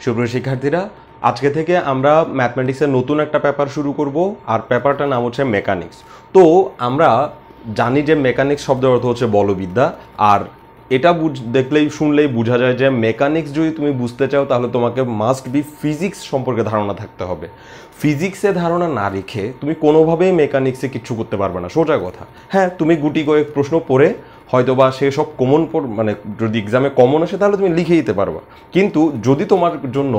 সুপ্রিয় শিক্ষার্থীরা, আজকে থেকে আমরা ম্যাথমেটিক্সের নতুন একটা পেপার শুরু করব, আর পেপারটার নাম হচ্ছে মেকানিক্স। তো আমরা জানি যে মেকানিক্স শব্দের অর্থ হচ্ছে বলবিদ্যা, আর এটা দেখলেই শুনলেই বোঝা যায় যে মেকানিক্স যদি তুমি বুঝতে চাও তাহলে তোমাকে মাস্ট বি ফিজিক্স সম্পর্কে ধারণা থাকতে হবে। ফিজিক্সে ধারণা না রেখে তুমি কোনোভাবেই মেকানিক্সে কিচ্ছু করতে পারবে না, সোজা কথা। হ্যাঁ, তুমি গুটি কয়েক প্রশ্ন পড়ে হয়তোবা সেসব কমন মানে যদি এক্সামে কমন আসে তাহলে তুমি লিখে দিতে পারবা, কিন্তু যদি তোমার জন্য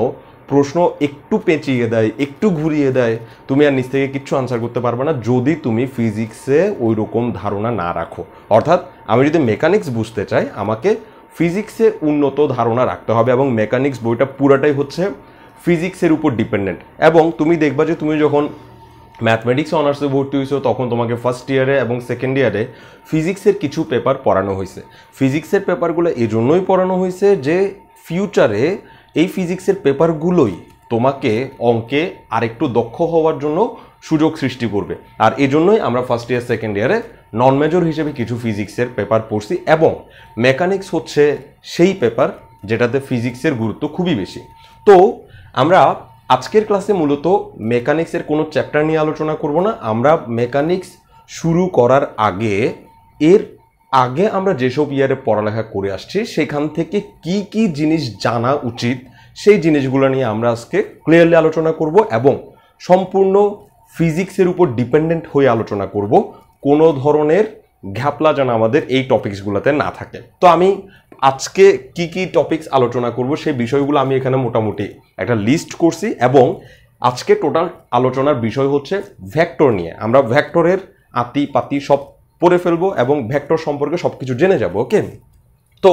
প্রশ্ন একটু পেঁচিয়ে দেয়, একটু ঘুরিয়ে দেয়, তুমি আর নিচ থেকে কিচ্ছু আনসার করতে পারবে না যদি তুমি ফিজিক্সে ওই রকম ধারণা না রাখো। অর্থাৎ আমি যদি মেকানিক্স বুঝতে চাই আমাকে ফিজিক্সে উন্নত ধারণা রাখতে হবে, এবং মেকানিক্স বইটা পুরাটাই হচ্ছে ফিজিক্সের উপর ডিপেন্ডেন্ট। এবং তুমি দেখবা যে তুমি যখন ম্যাথমেটিক্স অনার্সে ভর্তি হয়েছো তখন তোমাকে ফার্স্ট ইয়ারে এবং সেকেন্ড ইয়ারে ফিজিক্সের কিছু পেপার পড়ানো হয়েছে। ফিজিক্সের পেপারগুলো এই জন্যই পড়ানো হয়েছে যে ফিউচারে এই ফিজিক্সের পেপারগুলোই তোমাকে অঙ্কে আরেকটু দক্ষ হওয়ার জন্য সুযোগ সৃষ্টি করবে। আর এই জন্যই আমরা ফার্স্ট ইয়ার সেকেন্ড ইয়ারে নন মেজর হিসেবে কিছু ফিজিক্সের পেপার পড়ছি, এবং মেকানিক্স হচ্ছে সেই পেপার যেটাতে ফিজিক্সের গুরুত্ব খুবই বেশি। তো আমরা আজকের ক্লাসে মূলত মেকানিক্সের কোনো চ্যাপ্টার নিয়ে আলোচনা করব না। আমরা মেকানিক্স শুরু করার এর আগে আমরা যেসব ইয়ারে পড়ালেখা করে আসছি সেখান থেকে কি কি জিনিস জানা উচিত সেই জিনিসগুলো নিয়ে আমরা আজকে ক্লিয়ারলি আলোচনা করব, এবং সম্পূর্ণ ফিজিক্সের উপর ডিপেন্ডেন্ট হয়ে আলোচনা করব। কোনো ধরনের ঘাপলা যেন আমাদের এই টপিকসগুলোতে না থাকে। তো আমি আজকে কি কি টপিকস আলোচনা করব সেই বিষয়গুলো আমি এখানে মোটামুটি একটা লিস্ট করছি, এবং আজকে টোটাল আলোচনার বিষয় হচ্ছে ভেক্টর নিয়ে। আমরা ভেক্টরের আতি পাতি সব পড়ে ফেলবো এবং ভেক্টর সম্পর্কে সব কিছু জেনে যাব। ওকে, তো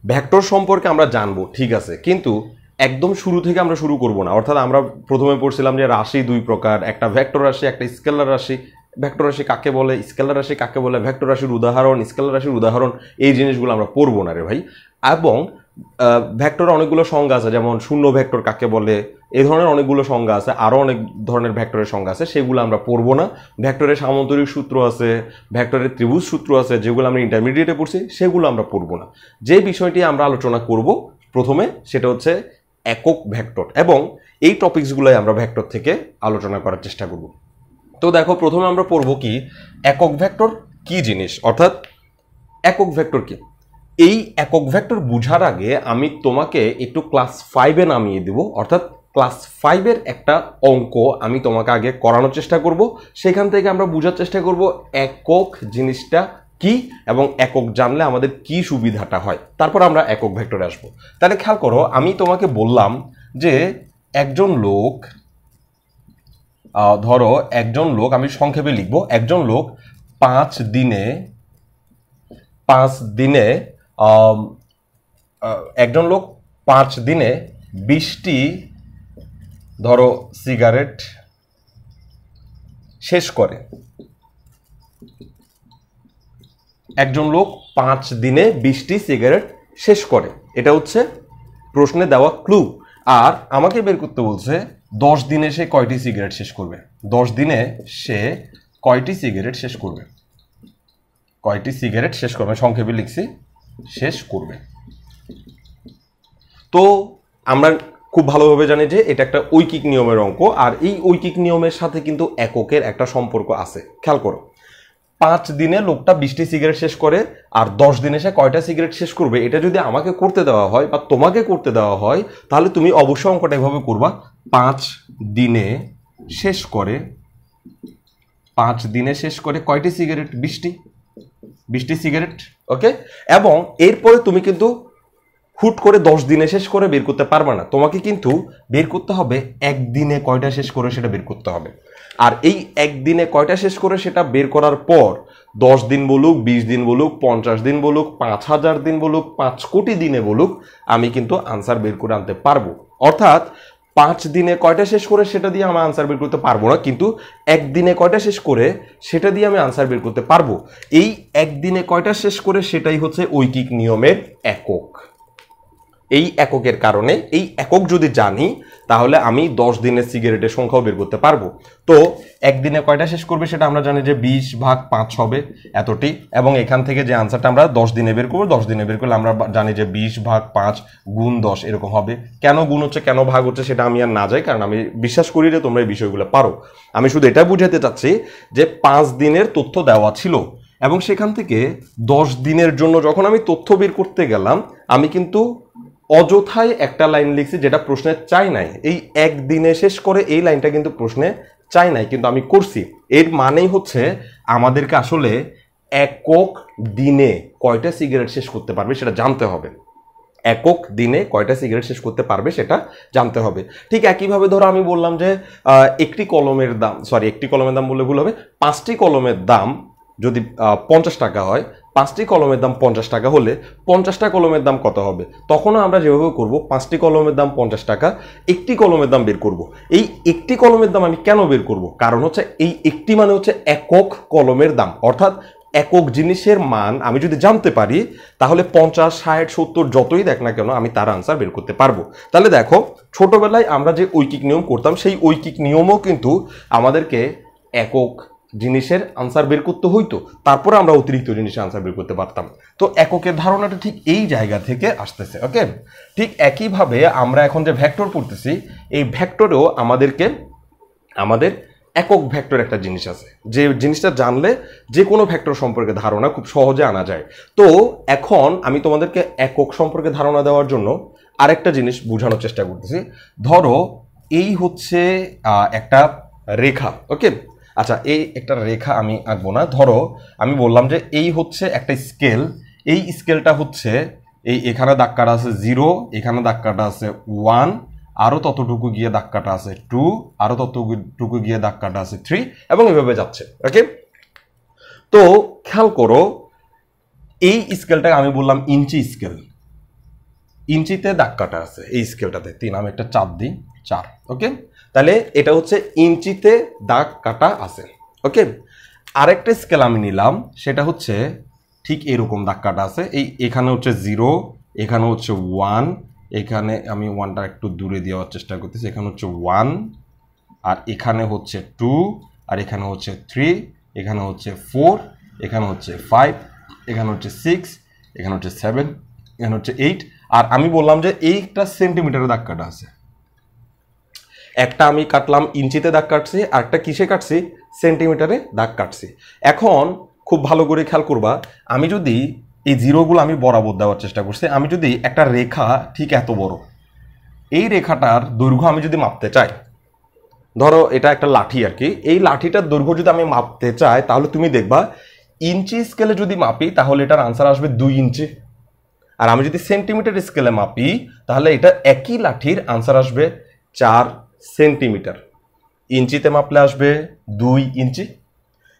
ভেক্টর সম্পর্কে আমরা জানবো, ঠিক আছে, কিন্তু একদম শুরু থেকে আমরা শুরু করব না। অর্থাৎ আমরা প্রথমে পড়ছিলাম যে রাশি দুই প্রকার, একটা ভেক্টর রাশি, একটা স্কেলার রাশি। ভেক্টর রাশি কাকে বলে, স্কেলার রাশি কাকে বলে, ভেক্টর রাশির উদাহরণ, স্কেলার রাশির উদাহরণ, এই জিনিসগুলো আমরা পড়বো না রে ভাই। এবং ভেক্টর অনেকগুলো সংজ্ঞা আছে, যেমন শূন্য ভেক্টর কাকে বলে, এই ধরনের অনেকগুলো সংজ্ঞা আছে, আরও অনেক ধরনের ভেক্টরের সংজ্ঞা আছে, সেগুলো আমরা পড়বো না। ভেক্টরের সামান্তরিক সূত্র আছে, ভেক্টরের ত্রিভুজ সূত্র আছে, যেগুলো আমরা ইন্টারমিডিয়েটে পড়ছি, সেগুলো আমরা পড়বো না। যে বিষয়টি আমরা আলোচনা করব প্রথমে সেটা হচ্ছে একক ভেক্টর, এবং এই টপিকসগুলোই আমরা ভেক্টর থেকে আলোচনা করার চেষ্টা করব। তো দেখো, প্রথমে আমরা পড়ব কি একক ভেক্টর কি জিনিস, অর্থাৎ একক ভেক্টর কি। এই একক ভেক্টর বুঝার আগে আমি তোমাকে একটু ক্লাস 5-এ নামিয়ে দেব, অর্থাৎ ক্লাস 5-এর একটা অঙ্ক আমি তোমাকে আগে করানোর চেষ্টা করব। সেখান থেকে আমরা বোঝার চেষ্টা করব একক জিনিসটা কি, এবং একক জানলে আমাদের কি সুবিধাটা হয়, তারপর আমরা একক ভেক্টরে আসবো। তাহলে খেয়াল করো, আমি তোমাকে বললাম যে একজন লোক, ধরো একজন লোক, আমি সংক্ষেপে লিখবো, একজন লোক 5 দিনে একজন লোক 5 দিনে 20টি ধরো সিগারেট শেষ করে। একজন লোক 5 দিনে 20টি সিগারেট শেষ করে, এটা হচ্ছে প্রশ্নে দেওয়া ক্লু। আর আমাকে বের করতে বলছে 10 দিনে সে কয়টি সিগারেট শেষ করবে। 10 দিনে সে কয়টি সিগারেট শেষ করবে, কয়টি সিগারেট শেষ করবে, সংক্ষেপে লিখছি শেষ করবে। তো আমরা খুব ভালোভাবে জানি যে এটা একটা ঐকিক নিয়মের অঙ্ক, আর এই ঐকিক নিয়মের সাথে কিন্তু এককের একটা সম্পর্ক আছে। খেয়াল করো, 5 দিনে লোকটা 20টি সিগারেট শেষ করে, আর 10 দিনে সে কয়টা সিগারেট শেষ করবে, এটা যদি আমাকে করতে দেওয়া হয় বা তোমাকে করতে দেওয়া হয় তাহলে তুমি অবশ্যই অঙ্কটা এভাবে করবা। 5 দিনে শেষ করে, 5 দিনে শেষ করে কয়টি সিগারেট, 20টি সিগারেট। ওকে, এবং এরপরে তুমি কিন্তু হুট করে 10 দিনে শেষ করে বের করতে পারবে না, তোমাকে কিন্তু বের করতে হবে একদিনে কয়টা শেষ করে সেটা বের করতে হবে। আর এই একদিনে কয়টা শেষ করে সেটা বের করার পর 10 দিন বলুক, 20 দিন বলুক, 50 দিন বলুক, 5000 দিন বলুক, 5 কোটি দিনে বলুক, আমি কিন্তু আনসার বের করে আনতে পারবো। অর্থাৎ 5 দিনে কয়টা শেষ করে সেটা দিয়ে আমি আনসার বের করতে পারবো না, কিন্তু একদিনে কয়টা শেষ করে সেটা দিয়ে আমি আনসার বের করতে পারবো। এই একদিনে কয়টা শেষ করে সেটাই হচ্ছে ঐকিক নিয়মের একক। এই এককের কারণে এই একক যদি জানি তাহলে আমি 10 দিনের সিগারেটের সংখ্যাও বের করতে পারবো। তো একদিনে কয়টা শেষ করবে সেটা আমরা জানি যে 20/5 হবে এতটি, এবং এখান থেকে যে আনসারটা আমরা 10 দিনে বের করবো, 10 দিনে বের করলে আমরা জানি যে 20/5 গুণ 10 এরকম হবে। কেন গুণ হচ্ছে কেন ভাগ হচ্ছে সেটা আমি আর না যাই, কারণ আমি বিশ্বাস করি যে তোমরা এই বিষয়গুলো পারো। আমি শুধু এটা বুঝাতে চাচ্ছি যে 5 দিনের তথ্য দেওয়া ছিল এবং সেখান থেকে 10 দিনের জন্য যখন আমি তথ্য বের করতে গেলাম আমি কিন্তু অযথায় একটা লাইন লিখছি যেটা প্রশ্নে চাই নাই। এই একদিনে শেষ করে এই লাইনটা কিন্তু প্রশ্নে চাই নাই, কিন্তু আমি করছি। এর মানেই হচ্ছে আমাদেরকে আসলে একক দিনে কয়টা সিগারেট শেষ করতে পারবে সেটা জানতে হবে। একক দিনে কয়টা সিগারেট শেষ করতে পারবে সেটা জানতে হবে। ঠিক একইভাবে ধরো আমি বললাম যে একটি কলমের দাম বললে ভুল হবে, 5টি কলমের দাম যদি 50 টাকা হয়, 5টি কলমের দাম 50 টাকা হলে 50টা কলমের দাম কত হবে? তখনও আমরা যেভাবে করব 5টি কলমের দাম 50 টাকা, একটি কলমের দাম বের করব। এই একটি কলমের দাম আমি কেন বের করব? কারণ হচ্ছে এই একটি মানে হচ্ছে একক কলমের দাম, অর্থাৎ একক জিনিসের মান আমি যদি জানতে পারি তাহলে 50, 60, 70 যতই দেখ না কেন আমি তার আনসার বের করতে পারবো। তাহলে দেখো ছোটবেলায় আমরা যে ঐকিক নিয়ম করতাম সেই ঐকিক নিয়মও কিন্তু আমাদেরকে একক জিনিসের আনসার বের করতে হইতো, তারপরে আমরা অতিরিক্ত জিনিসের আনসার বের করতে পারতাম। তো এককের ধারণাটা ঠিক এই জায়গা থেকে আসতেছে। ওকে, ঠিক একইভাবে আমরা এখন যে ভেক্টর পড়তেছি এই ভেক্টরেও আমাদের একক ভেক্টর একটা জিনিস আছে, যে জিনিসটা জানলে যে কোনো ভেক্টর সম্পর্কে ধারণা খুব সহজে আনা যায়। তো এখন আমি তোমাদেরকে একক সম্পর্কে ধারণা দেওয়ার জন্য আরেকটা জিনিস বোঝানোর চেষ্টা করতেছি। ধরো এই হচ্ছে একটা রেখা। ওকে, আচ্ছা এই একটা রেখা আমি আঁকবো না, ধরো আমি বললাম যে এই হচ্ছে একটা স্কেল, এই স্কেলটা হচ্ছে এখানে দাগ কাটা আছে 0, এখানে দাগ কাটা আছে 1, আরো ততটুকু গিয়ে দাগ কাটা আছে 2, আরো ততটুকু গিয়ে দাগ কাটা আছে 3, এবং এভাবে যাচ্ছে। ওকে, তো খেয়াল করো এই স্কেলটাকে আমি বললাম ইঞ্চি স্কেল, ইঞ্চিতে দাগ কাটা আছে এই স্কেলটাতে 3, আমি একটা চাপ দিই 4। ওকে, তাহলে এটা হচ্ছে ইঞ্চিতে দাগ কাটা আছে। ওকে, আরেকটা স্কেল আমি নিলাম, সেটা হচ্ছে ঠিক এরকম দাগ কাটা আছে, এখানে হচ্ছে 0, এখানে হচ্ছে 1, এখানে আমি 1টা একটু দূরে দেওয়ার চেষ্টা করতেছি, এখানে হচ্ছে 1, আর এখানে হচ্ছে 2, আর এখানে হচ্ছে 3, এখানে হচ্ছে 4, এখানে হচ্ছে 5, এখানে হচ্ছে 6, এখানে হচ্ছে 7, এখানে হচ্ছে 8, আর আমি বললাম যে এইটা সেন্টিমিটারে দাগ কাটা আছে। একটা আমি কাটলাম ইঞ্চিতে দাগ কাটছি, আর একটা কিসে কাটছি? সেন্টিমিটারে দাগ কাটছি। এখন খুব ভালো করে খেয়াল করবা, আমি যদি এই জিরোগুলো আমি বরাবর দেওয়ার চেষ্টা করছি, আমি যদি একটা রেখা ঠিক এত বড়, এই রেখাটার দৈর্ঘ্য আমি যদি মাপতে চাই, ধরো এটা একটা লাঠি আর কি, এই লাঠিটার দৈর্ঘ্য যদি আমি মাপতে চাই তাহলে তুমি দেখবা ইঞ্চি স্কেলে যদি মাপি তাহলে এটার আনসার আসবে 2 ইঞ্চি, আর আমি যদি সেন্টিমিটার স্কেলে মাপি তাহলে এটা একই লাঠির আনসার আসবে 4 সেন্টিমিটার। ইঞ্চিতে মাপলে আসবে 2 ইঞ্চি,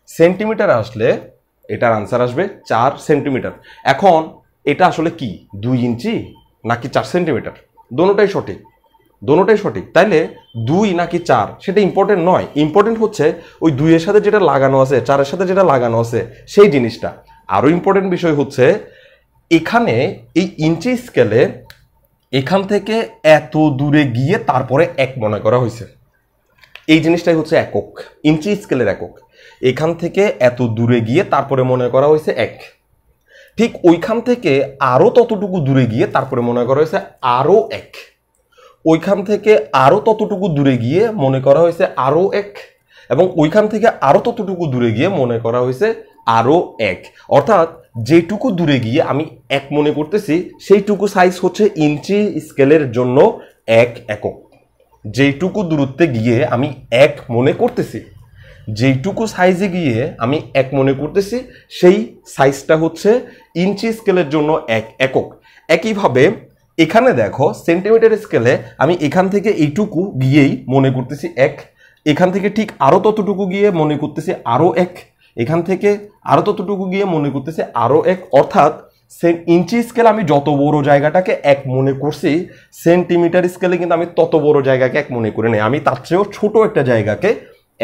সেন্টিমিটার আসলে এটার আনসার আসবে 4 সেন্টিমিটার। এখন এটা আসলে কি 2 ইঞ্চি নাকি 4 সেন্টিমিটার? দোনোটাই সঠিক, দোনোটাই সঠিক। তাইলে 2 নাকি 4 সেটা ইম্পর্টেন্ট নয়, ইম্পর্টেন্ট হচ্ছে ওই 2 এর সাথে যেটা লাগানো আছে, 4 এর সাথে যেটা লাগানো আছে সেই জিনিসটা। আরো ইম্পর্টেন্ট বিষয় হচ্ছে এখানে এই ইঞ্চি স্কেলে এখান থেকে এত দূরে গিয়ে তারপরে 1 মনে করা হয়েছে, এই জিনিসটাই হচ্ছে একক, ইঞ্চি স্কেলের একক। এখান থেকে এত দূরে গিয়ে তারপরে মনে করা হয়েছে 1, ঠিক ওইখান থেকে আরো ততটুকু দূরে গিয়ে তারপরে মনে করা হয়েছে আরো 1, ওইখান থেকে আরো ততটুকু দূরে গিয়ে মনে করা হয়েছে আরো 1, এবং ওইখান থেকে আরো ততটুকু দূরে গিয়ে মনে করা হয়েছে আরো 1। অর্থাৎ যেটুকু দূরে গিয়ে আমি 1 মনে করতেছি সেইটুকু সাইজ হচ্ছে ইঞ্চি স্কেলের জন্য 1 একক। যেইটুকু দূরত্বে গিয়ে আমি 1 মনে করতেছি, যেইটুকু সাইজে গিয়ে আমি 1 মনে করতেছি সেই সাইজটা হচ্ছে ইঞ্চি স্কেলের জন্য 1 একক। একইভাবে এখানে দেখো সেন্টিমিটার স্কেলে আমি এখান থেকে এইটুকু গিয়েই মনে করতেছি 1, এখান থেকে ঠিক আরো ততটুকু গিয়ে মনে করতেছি আরো 1, এখান থেকে আরো ততটুকু গিয়ে মনে করতেছি আরো 1। অর্থাৎ ইঞ্চি স্কেলে আমি যত বড় জায়গাটাকে 1 মনে করছি, সেন্টিমিটার স্কেলে কিন্তু আমি তত বড় জায়গাকে 1 মনে করি নাই, আমি তার চেয়েও ছোট একটা জায়গাকে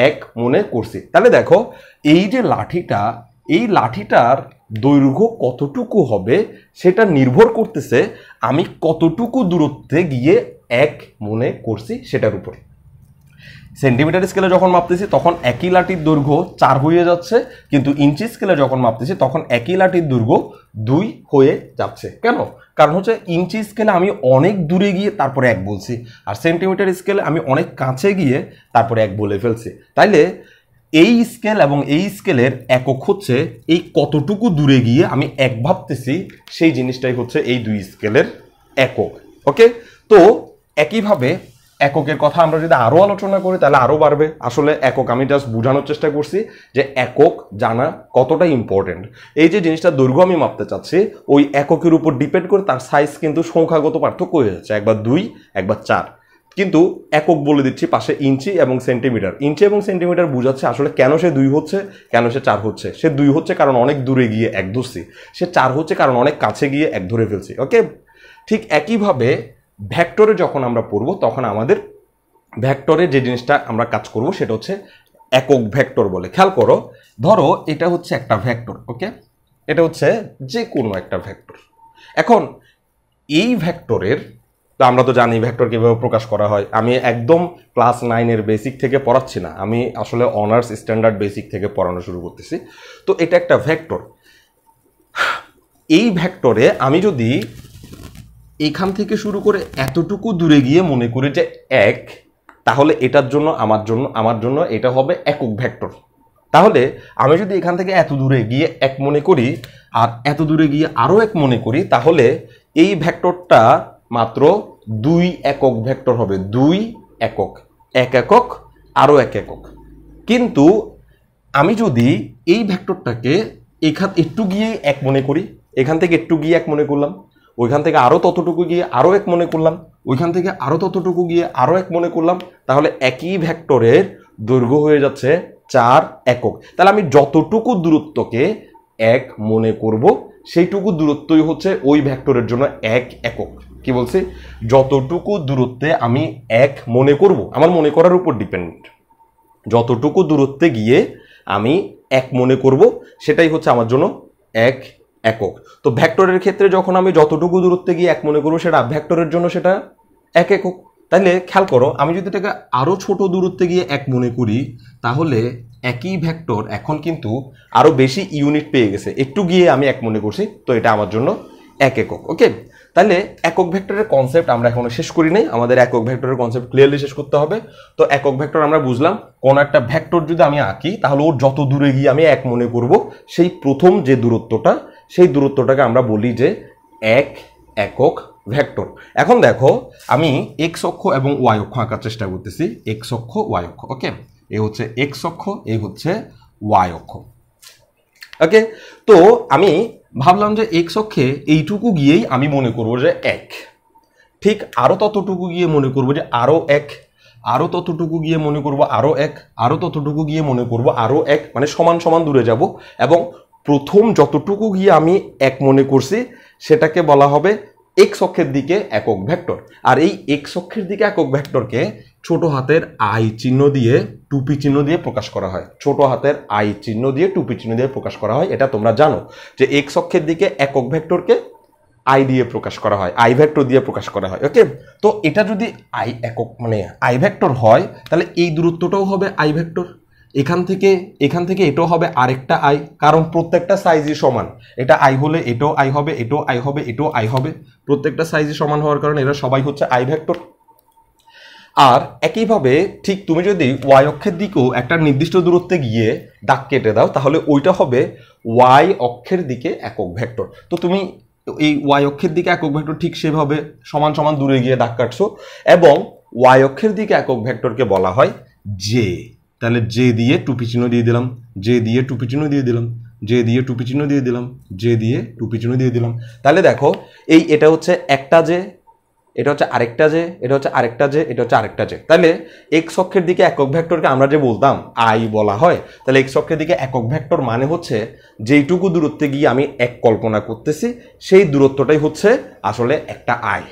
1 মনে করছি। তাহলে দেখো এই যে লাঠিটা এই লাঠিটার দৈর্ঘ্য কতটুকু হবে সেটা নির্ভর করতেছে আমি কতটুকু দূরত্বে গিয়ে এক মনে করছি সেটার উপর। সেন্টিমিটার স্কেলে যখন মাপতেছি তখন একই লাঠির দৈর্ঘ্য 4 হয়ে যাচ্ছে, কিন্তু ইঞ্চি স্কেলে যখন মাপতেছি তখন একই লাঠির দৈর্ঘ্য 2 হয়ে যাচ্ছে। কেন? কারণ হচ্ছে ইঞ্চি স্কেলে আমি অনেক দূরে গিয়ে তারপরে 1 বলছি, আর সেন্টিমিটার স্কেলে আমি অনেক কাছে গিয়ে তারপরে 1 বলে ফেলছি। তাইলে এই স্কেল এবং এই স্কেলের একক হচ্ছে এই কতটুকু দূরে গিয়ে আমি 1 ভাবতেছি, সেই জিনিসটাই হচ্ছে এই 2 স্কেলের একক। ওকে, তো একইভাবে এককের কথা আমরা যদি আরো আলোচনা করি তাহলে আরো বাড়বে। আসলে একক আমি জাস্ট বোঝানোর চেষ্টা করছি যে একক জানা কতটা ইম্পর্টেন্ট। এই যে জিনিসটা দৈর্ঘ্য আমি মাপতে চাচ্ছি, ওই এককের উপর ডিপেন্ড করে তার সাইজ কিন্তু সংখ্যাগত পার্থক্য হয়ে যাচ্ছে, একবার 2 একবার 4। কিন্তু একক বলে দিচ্ছি পাশে ইঞ্চি এবং সেন্টিমিটার। ইঞ্চি এবং সেন্টিমিটার বুঝাচ্ছে আসলে কেন সে 2 হচ্ছে, কেন সে 4 হচ্ছে। সে 2 হচ্ছে কারণ অনেক দূরে গিয়ে 1 ধরছি, সে 4 হচ্ছে কারণ অনেক কাছে গিয়ে 1 ধরে ফেলছি। ওকে, ঠিক একইভাবে ভেক্টরে যখন আমরা পড়বো তখন আমাদের ভেক্টরে যে জিনিসটা আমরা কাজ করব সেটা হচ্ছে একক ভেক্টর বলে। খেয়াল করো, ধরো এটা হচ্ছে একটা ভেক্টর। ওকে, এটা হচ্ছে যে কোনো একটা ভেক্টর। এখন এই ভেক্টরের, তো আমরা তো জানি ভেক্টর কিভাবে প্রকাশ করা হয়। আমি একদম ক্লাস 9-এর বেসিক থেকে পড়াচ্ছি না, আমি আসলে অনার্স স্ট্যান্ডার্ড বেসিক থেকে পড়ানো শুরু করতেছি। তো এটা একটা ভেক্টর। এই ভেক্টরে আমি যদি এখান থেকে শুরু করে এতটুকু দূরে গিয়ে মনে করি যে 1, তাহলে এটার জন্য আমার জন্য এটা হবে একক ভেক্টর। তাহলে আমি যদি এখান থেকে এত দূরে গিয়ে 1 মনে করি আর এত দূরে গিয়ে আরো 1 মনে করি, তাহলে এই ভেক্টরটা মাত্র 2 একক ভেক্টর হবে। 2 একক, 1 একক আরো 1 একক। কিন্তু আমি যদি এই ভেক্টরটাকে একটু গিয়ে 1 মনে করি, এখান থেকে একটু গিয়ে 1 মনে করলাম, ওইখান থেকে আরো ততটুকু গিয়ে আরো 1 মনে করলাম, ওইখান থেকে আরো ততটুকু গিয়ে আরো 1 মনে করলাম, তাহলে একই ভেক্টরের দৈর্ঘ্য হয়ে যাচ্ছে 4 একক। তাহলে আমি যতটুকু দূরত্বকে 1 মনে করব সেইটুকু দূরত্বই হচ্ছে ওই ভেক্টরের জন্য 1 একক। কি বলছি? যতটুকু দূরত্বে আমি 1 মনে করব, আমার মনে করার উপর ডিপেন্ডেন্ট। যতটুকু দূরত্বে গিয়ে আমি 1 মনে করব সেটাই হচ্ছে আমার জন্য 1 একক। তো ভেক্টরের ক্ষেত্রে যখন আমি যতটুকু দূরত্বে গিয়ে 1 মনে করবো সেটা ভেক্টরের জন্য সেটা 1 একক। তাহলে খেয়াল করো, আমি যদি এটাকে আরো ছোট দূরত্বে গিয়ে 1 মনে করি, তাহলে একই ভেক্টর এখন কিন্তু আরো বেশি ইউনিট পেয়ে গেছে। একটু গিয়ে আমি 1 মনে করছি, তো এটা আমার জন্য 1 একক। ওকে, তাহলে একক ভেক্টরের কনসেপ্ট আমরা এখনো শেষ করি নাই, আমাদের একক ভেক্টরের কনসেপ্ট ক্লিয়ারলি শেষ করতে হবে। তো একক ভেক্টর আমরা বুঝলাম, কোন একটা ভেক্টর যদি আমি আঁকি তাহলে ওর যত দূরে গিয়ে আমি 1 মনে করব সেই প্রথম যে দূরত্বটা, সেই দূরত্বটাকে আমরা বলি যে 1 একক ভেক্টর। এখন দেখো, আমি এক্স অক্ষ এবং ওয়াই অক্ষ আঁকার চেষ্টা করতেছি। এক্স অক্ষ, ওয়াই অক্ষ। ওকে, এই হচ্ছে এক্স অক্ষ, এই হচ্ছে ওয়াই অক্ষ। ওকে, তো আমি ভাবলাম যে এক্স অক্ষে এইটুকু গিয়েই আমি মনে করবো যে 1, ঠিক আরো ততটুকু গিয়ে মনে করবো যে আরো 1, আরো ততটুকু গিয়ে মনে করবো আরো 1, আরো ততটুকু গিয়ে মনে করবো আরো 1, মানে সমান সমান দূরে যাব। এবং প্রথম যতটুকু গিয়ে আমি 1 মনে করছি সেটাকে বলা হবে এক্স অক্ষের দিকে একক ভেক্টর। আর এই এক্স অক্ষের দিকে একক ভেক্টরকে ছোট হাতের আই চিহ্ন দিয়ে, টুপি চিহ্ন দিয়ে প্রকাশ করা হয়। ছোট হাতের আই চিহ্ন দিয়ে, টুপি চিহ্ন দিয়ে প্রকাশ করা হয়। এটা তোমরা জানো যে এক্স অক্ষের দিকে একক ভেক্টরকে আই দিয়ে প্রকাশ করা হয়, আই ভেক্টর দিয়ে প্রকাশ করা হয়। ওকে, তো এটা যদি আই একক মানে আই ভেক্টর হয়, তাহলে এই দূরত্বটাও হবে আই ভেক্টর। এখান থেকে এটাও হবে আরেকটা আই, কারণ প্রত্যেকটা সাইজই সমান। এটা আই হলে এটাও আই হবে, এটাও আই হবে, এটাও আই হবে। প্রত্যেকটা সাইজই সমান হওয়ার কারণে এরা সবাই হচ্ছে আই ভেক্টর। আর একইভাবে ঠিক তুমি যদি ওয়াই অক্ষের দিকেও একটা নির্দিষ্ট দূরত্বে গিয়ে দাগ কেটে দাও, তাহলে ওইটা হবে ওয়াই অক্ষের দিকে একক ভেক্টর। তো তুমি এই ওয়াই অক্ষের দিকে একক ভেক্টর ঠিক সেভাবে সমান সমান দূরে গিয়ে দাগ কাটছো, এবং ওয়াই অক্ষের দিকে একক ভেক্টরকে বলা হয় জে। তাহলে জে দিয়ে টুপি চিহ্ন দিয়ে দিলাম, জে দিয়ে টুপি চিহ্ন দিয়ে দিলাম, জে দিয়ে টুপি চিহ্ন দিয়ে দিলাম, জে দিয়ে টুপি চিহ্ন দিয়ে দিলাম। তাহলে দেখো, এটা হচ্ছে একটা জে, এটা হচ্ছে আরেকটা জে, এটা হচ্ছে আরেকটা জে, এটা হচ্ছে আরেকটা জে। তাহলে এক্স অক্ষের দিকে একক ভেক্টরকে আমরা যে বলতাম আই বলা হয়। তাহলে এক্স অক্ষের দিকে একক ভেক্টর মানে হচ্ছে যেইটুকু দূরত্বে গিয়ে আমি 1 কল্পনা করতেছি সেই দূরত্বটাই হচ্ছে আসলে একটা আই।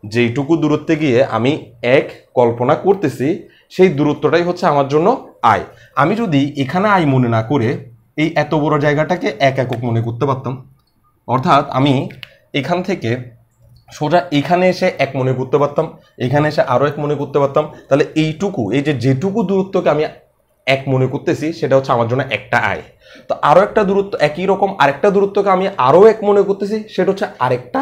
যেইটুকু দূরত্বে গিয়ে আমি 1 কল্পনা করতেছি সেই দূরত্বটাই হচ্ছে আমার জন্য আই। আমি যদি এখানে আই মনে না করে এই এত বড় জায়গাটাকে 1 একক মনে করতে পারতাম। অর্থাৎ আমি এখান থেকে সোজা এখানে এসে 1 মনে করতে পারতাম, এখানে এসে আরও 1 মনে করতে পারতাম। তাহলে এইটুকু, এই যেটুকু দূরত্বকে আমি 1 মনে করতেছি সেটা হচ্ছে আমার জন্য একটা আয়। তো আরও একটা দূরত্ব, একই রকম আরেকটা দূরত্বকে আমি আরও 1 মনে করতেছি, সেটা হচ্ছে আরেকটা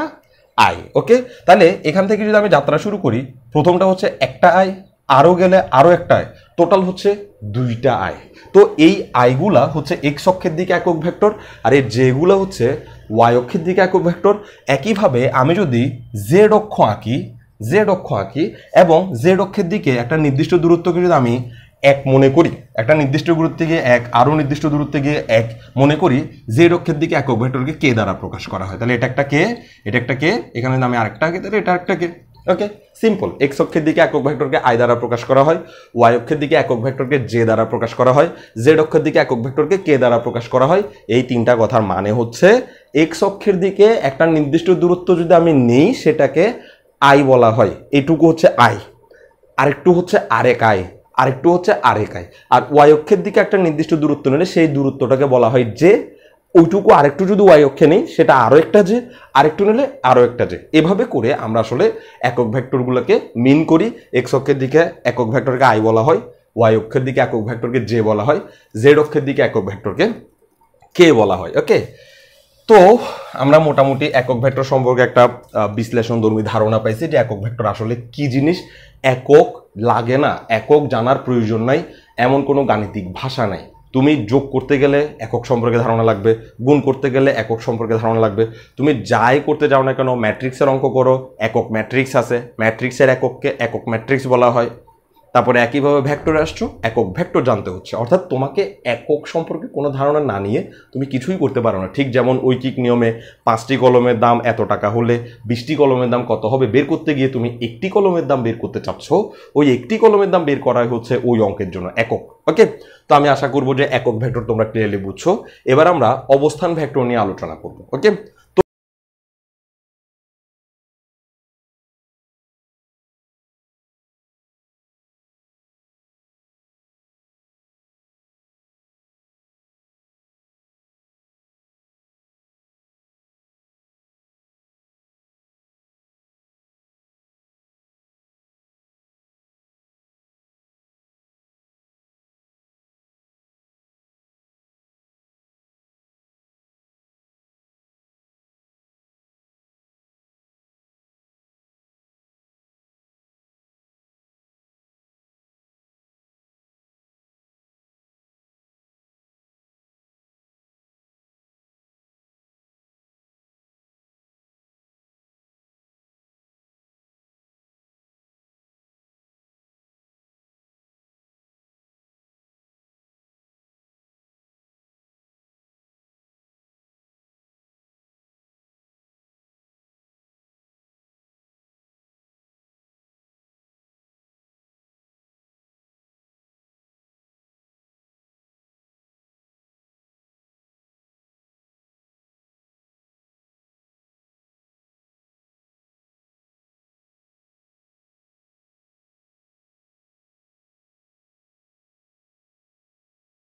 আয়। ওকে, তাহলে এখান থেকে যদি আমি যাত্রা শুরু করি, প্রথমটা হচ্ছে একটা আয়, আরও গেলে আরও একটা আয়, টোটাল হচ্ছে 2টা আয়। তো এই আয়গুলা হচ্ছে এক্স অক্ষের দিকে একক ভেক্টর, আর এই যেগুলো হচ্ছে ওয়াই অক্ষের দিকে একক ভেক্টর। একইভাবে আমি যদি জেড অক্ষ আঁকি এবং জেড অক্ষের দিকে একটা নির্দিষ্ট দূরত্বকে যদি আমি 1 মনে করি, একটা নির্দিষ্ট দূরত্বে গিয়ে 1, আরও নির্দিষ্ট দূরত্বে গিয়ে 1 মনে করি, জেড অক্ষের দিকে একক ভেক্টরকে কে দ্বারা প্রকাশ করা হয়। তাহলে এটা একটা কে, এটা একটা কে, এখানে আমি আরেকটা কে, তাহলে এটা একটা কে। ওকে, সিম্পল। এক্স অক্ষের দিকে একক ভেক্টরকে আই দ্বারা প্রকাশ করা হয়, ওয়াই অক্ষের দিকে একক ভেক্টরকে জে দ্বারা প্রকাশ করা হয়, জেড অক্ষের দিকে একক ভেক্টরকে কে দ্বারা প্রকাশ করা হয়। এই 3টা কথার মানে হচ্ছে এক্স অক্ষের দিকে একটা নির্দিষ্ট দূরত্ব যদি আমি নিই সেটাকে আই বলা হয়, এটুকু হচ্ছে আই, আরেকটু হচ্ছে আরেক আই, আরেকটু হচ্ছে আরেক আই। আর ওয়াই অক্ষের দিকে একটা নির্দিষ্ট দূরত্ব নিলে সেই দূরত্বটাকে বলা হয় জে, ওইটুকু আরেকটু যদি ওয়াই অক্ষে নেই সেটা আরও একটা জে, আরেকটু নিলে আরও একটা জে। এভাবে করে আমরা আসলে একক ভেক্টরগুলোকে মিন করি। এক্স অক্ষের দিকে একক ভেক্টরকে আই বলা হয়, ওয়াই অক্ষের দিকে একক ভেক্টরকে জে বলা হয়, জেড অক্ষের দিকে একক ভেক্টরকে কে বলা হয়। ওকে, তো আমরা মোটামুটি একক ভেক্টর সম্পর্কে একটা বিশ্লেষণধর্মী ধারণা পাইছি যে একক ভেক্টর আসলে কি জিনিস। একক লাগে না, একক জানার প্রয়োজন নাই, এমন কোনো গাণিতিক ভাষা নাই। তুমি যোগ করতে গেলে একক সম্পর্কে ধারণা লাগবে, গুণ করতে গেলে একক সম্পর্কে ধারণা লাগবে। তুমি যাই করতে যাও না কেন, ম্যাট্রিক্সের অঙ্ক করো, একক ম্যাট্রিক্স আছে, ম্যাট্রিক্সের একককে একক ম্যাট্রিক্স বলা হয়। তারপরে একইভাবে ভেক্টরে আসছো, একক ভেক্টর জানতে হচ্ছে। অর্থাৎ তোমাকে একক সম্পর্কে কোনো ধারণা না নিয়ে তুমি কিছুই করতে পারো না। ঠিক যেমন ঐকিক নিয়মে 5টি কলমের দাম এত টাকা হলে 20টি কলমের দাম কত হবে বের করতে গিয়ে তুমি একটি কলমের দাম বের করতে চাচ্ছ, ওই একটি কলমের দাম বের করাই হচ্ছে ওই অঙ্কের জন্য একক। ওকে, তো আমি আশা করবো যে একক ভেক্টর তোমরা ক্লিয়ারলি বুঝছো। এবার আমরা অবস্থান ভেক্টর নিয়ে আলোচনা করবো। ওকে,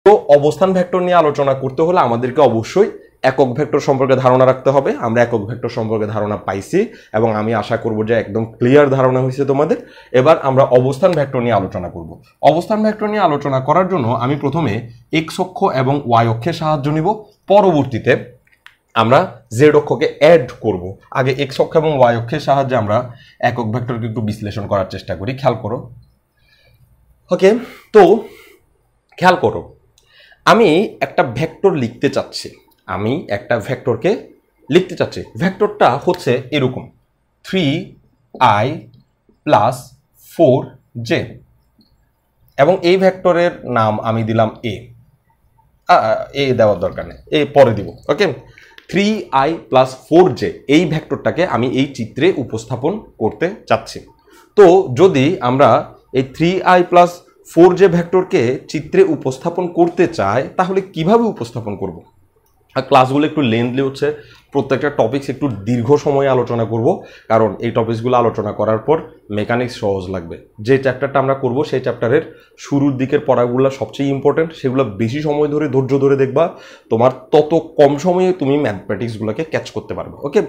তো অবস্থান ভেক্টর নিয়ে আলোচনা করতে হলে আমাদেরকে অবশ্যই একক ভেক্টর সম্পর্কে ধারণা রাখতে হবে। আমরা একক ভেক্টর সম্পর্কে ধারণা পাইছি এবং আমি আশা করব যে একদম ক্লিয়ার ধারণা হয়েছে তোমাদের। এবার আমরা অবস্থান ভেক্টর নিয়ে আলোচনা করব। অবস্থান ভেক্টর নিয়ে আলোচনা করার জন্য আমি প্রথমে এক্স অক্ষ এবং ওয়াই অক্ষের সাহায্য নিব, পরবর্তীতে আমরা জেড অক্ষকে অ্যাড করব। আগে এক্স অক্ষ এবং ওয়াই অক্ষের সাহায্যে আমরা একক ভেক্টরকে একটু বিশ্লেষণ করার চেষ্টা করি। খেয়াল করো। ওকে, তো খেয়াল করো, আমি একটা ভেক্টর লিখতে চাচ্ছি, ভেক্টরটা হচ্ছে এরকম 3i + 4j এবং এই ভেক্টরের নাম আমি দিলাম এ দেওয়ার দরকার নেই, এ পরে দিব। ওকে, 3i + 4j এই ভেক্টরটাকে আমি এই চিত্রে উপস্থাপন করতে চাচ্ছি। তো যদি আমরা এই 3i + 4j ভেক্টরকে চিত্রে উপস্থাপন করতে চাই তাহলে কিভাবে উপস্থাপন করব? আর ক্লাসগুলো একটু লেন্থলি হচ্ছে, প্রত্যেকটা টপিকস একটু দীর্ঘ সময়ে আলোচনা করব, কারণ এই টপিকসগুলো আলোচনা করার পর মেকানিক্স সহজ লাগবে। যে চ্যাপ্টারটা আমরা করব সেই চ্যাপ্টারের শুরুর দিকের পড়াগুলো সবচেয়ে ইম্পর্টেন্ট, সেগুলো বেশি সময় ধরে ধৈর্য ধরে দেখবা, তোমার তত কম সময়ে তুমি ম্যাথমেটিক্সগুলোকে ক্যাচ করতে পারবে। ওকে,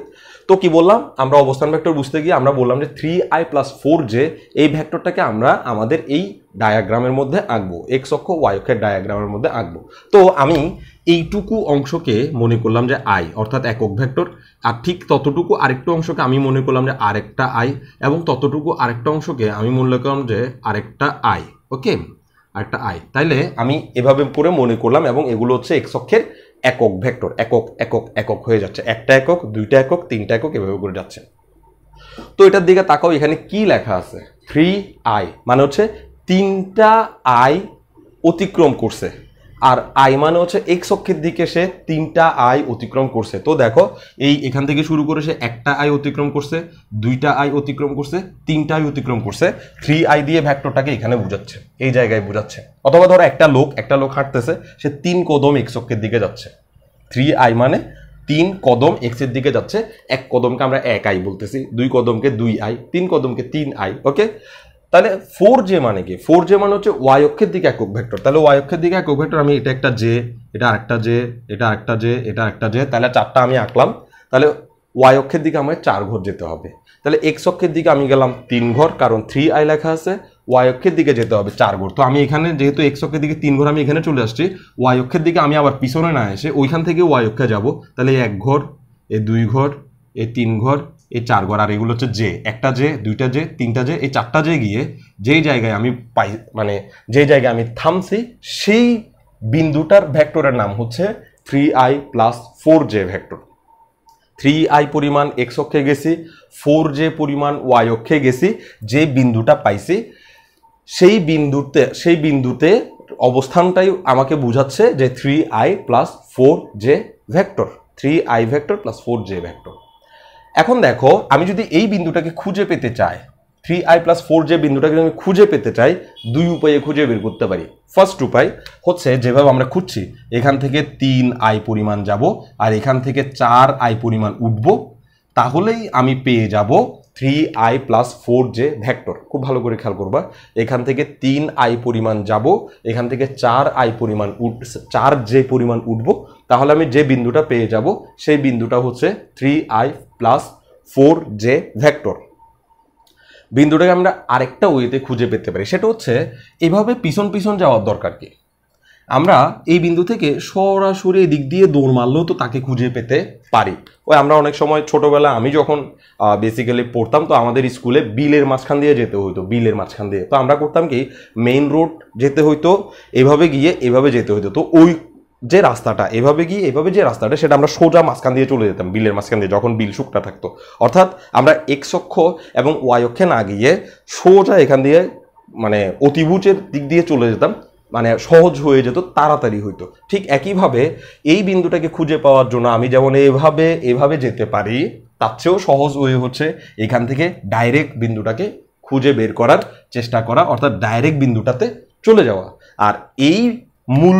তো কি বললাম, আমরা অবস্থান ভেক্টর বুঝতে গিয়ে আমরা বললাম যে 3i + 4j এই ভেক্টরটাকে আমরা আমাদের এই ডায়াগ্রামের মধ্যে আঁকবো, এক্স অক্ষ ওয়াই অক্ষের ডায়াগ্রামের মধ্যে আঁকবো। তো আমি এইটুকু অংশকে মনে করলাম যে আই, অর্থাৎ একক ভেক্টর, আর ঠিক ততটুকু আরেকটা অংশকে আমি মনে করলাম যে আরেকটা আই, এবং ততটুকু আরেকটা অংশকে আমি মনে করলাম যে আরেকটা আই। ওকে, আরেকটা আই। তাইলে আমি এভাবে করে মনে করলাম, এবং এগুলো হচ্ছে এক্স অক্ষের একক ভেক্টর, একক একক একক হয়ে যাচ্ছে, একটা একক, দুইটা একক, তিনটা একক, এভাবে করে যাচ্ছে। তো এটার দিকে তাকাও, এখানে কি লেখা আছে? 3i, মানে হচ্ছে 3টা আই অতিক্রম করছে, আর আই মানে হচ্ছে এক্স অক্ষের দিকে সে 3টা আই অতিক্রম করছে। তো দেখো, এই এখান থেকে শুরু করে সে একটা আই অতিক্রম করছে, দুইটা আই অতিক্রম করছে, 3টা আই অতিক্রম করছে। 3i দিয়ে ভেক্টরটাকে এখানে বুঝাচ্ছে, এই জায়গায় বুঝাচ্ছে। অথবা ধরো একটা লোক হাঁটতেছে, সে 3 কদম এক্স অক্ষের দিকে যাচ্ছে। 3i মানে 3 কদম এক্স এর দিকে যাচ্ছে। এক কদমকে আমরা 1i বলতেছি, 2 কদমকে 2i, 3 কদমকে 3i। ওকে, তাহলে 4j মানে কি? 4j মানে হচ্ছে ওয়াই অক্ষের দিকে একক ভেক্টর। তাহলে ওয়াই অক্ষের দিকে একক ভেক্টর, আমি এটা একটা জে, এটা আরেকটা জে, এটা আরেকটা জে, এটা আরেকটা জে, তাহলে 4টা আমি আঁকলাম। তাহলে ওয়াই অক্ষের দিকে আমায় 4 ঘর যেতে হবে। তাহলে এক্স অক্ষের দিকে আমি গেলাম 3 ঘর, কারণ 3i লেখা আছে। ওয়াই অক্ষের দিকে যেতে হবে 4 ঘর। তো আমি এখানে যেহেতু এক্স অক্ষের দিকে 3 ঘর, আমি এখানে চলে আসছি। ওয়াই অক্ষের দিকে আমি আবার পিছনে না এসে ওইখান থেকে ওয়াই অক্ষে যাব। তাহলে 1 ঘর, 2 ঘর, 3 ঘর, 4 ঘর, আর এগুলো হচ্ছে জে, একটা জে, দুইটা জে, তিনটা জে, 4টা জে গিয়ে যেই জায়গায় আমি পাই, মানে যে জায়গায় আমি থামছি, সেই বিন্দুটার ভেক্টরের নাম হচ্ছে 3i + 4j ভেক্টর। 3i পরিমাণ এক্স অক্ষে গেছি, 4j পরিমাণ ওয়াই অক্ষে গেছি, যে বিন্দুটা পাইছি সেই বিন্দুতে অবস্থানটাই আমাকে বুঝাচ্ছে যে 3i + 4j vector, 3i vector + 4j vector. এখন দেখো, আমি যদি এই বিন্দুটাকে খুঁজে পেতে চাই, 3i + 4j বিন্দুটাকে আমি খুঁজে পেতে চাই, 2 উপায়ে খুঁজে বের করতে পারি। ফার্স্ট উপায় হচ্ছে যেভাবে আমরা খুঁজছি, এখান থেকে 3i পরিমাণ যাব, আর এখান থেকে 4i পরিমাণ উঠব, তাহলেই আমি পেয়ে যাব 3i + 4j ভেক্টর। খুব ভালো করে খেয়াল করবা, এখান থেকে 3i পরিমাণ যাব, এখান থেকে 4j পরিমাণ উঠব, তাহলে আমি যে বিন্দুটা পেয়ে যাব সেই বিন্দুটা হচ্ছে 3i + 4j ভেক্টর। বিন্দুটাকে আমরা আরেকটা ওয়েতে খুঁজে পেতে পারি, সেটা হচ্ছে এভাবে পিছন পিছন যাওয়ার দরকার কি? আমরা এই বিন্দু থেকে সরাসরি দিক দিয়ে দৌড় মারলেও তো তাকে খুঁজে পেতে পারি। ওই আমরা অনেক সময় ছোটবেলা, আমি যখন বেসিক্যালি পড়তাম, তো আমাদের স্কুলে বিলের মাঝখান দিয়ে যেতে হইতো, বিলের মাঝখান দিয়ে। তো আমরা করতাম কি, মেইন রোড যেতে হইতো, এভাবে গিয়ে এভাবে যেতে হইতো। তো ওই যে রাস্তাটা এভাবে গিয়ে এভাবে যে রাস্তাটা, সেটা আমরা সোজা মাঝখান দিয়ে চলে যেতাম, বিলের মাঝখান দিয়ে, যখন বিল শুকনা থাকতো। অর্থাৎ আমরা এক্স অক্ষ এবং ওয়াই অক্ষে না গিয়ে সোজা এখান দিয়ে, মানে অতিভুজের দিক দিয়ে চলে যেতাম, মানে সহজ হয়ে যেত, তাড়াতাড়ি হইতো। ঠিক একইভাবে এই বিন্দুটাকে খুঁজে পাওয়ার জন্য আমি যেমন এভাবে যেতে পারি, তার চেয়েও সহজ ওয়ে হচ্ছে এখান থেকে ডাইরেক্ট বিন্দুটাকে খুঁজে বের করার চেষ্টা করা, অর্থাৎ ডাইরেক্ট বিন্দুটাতে চলে যাওয়া। আর এই মূল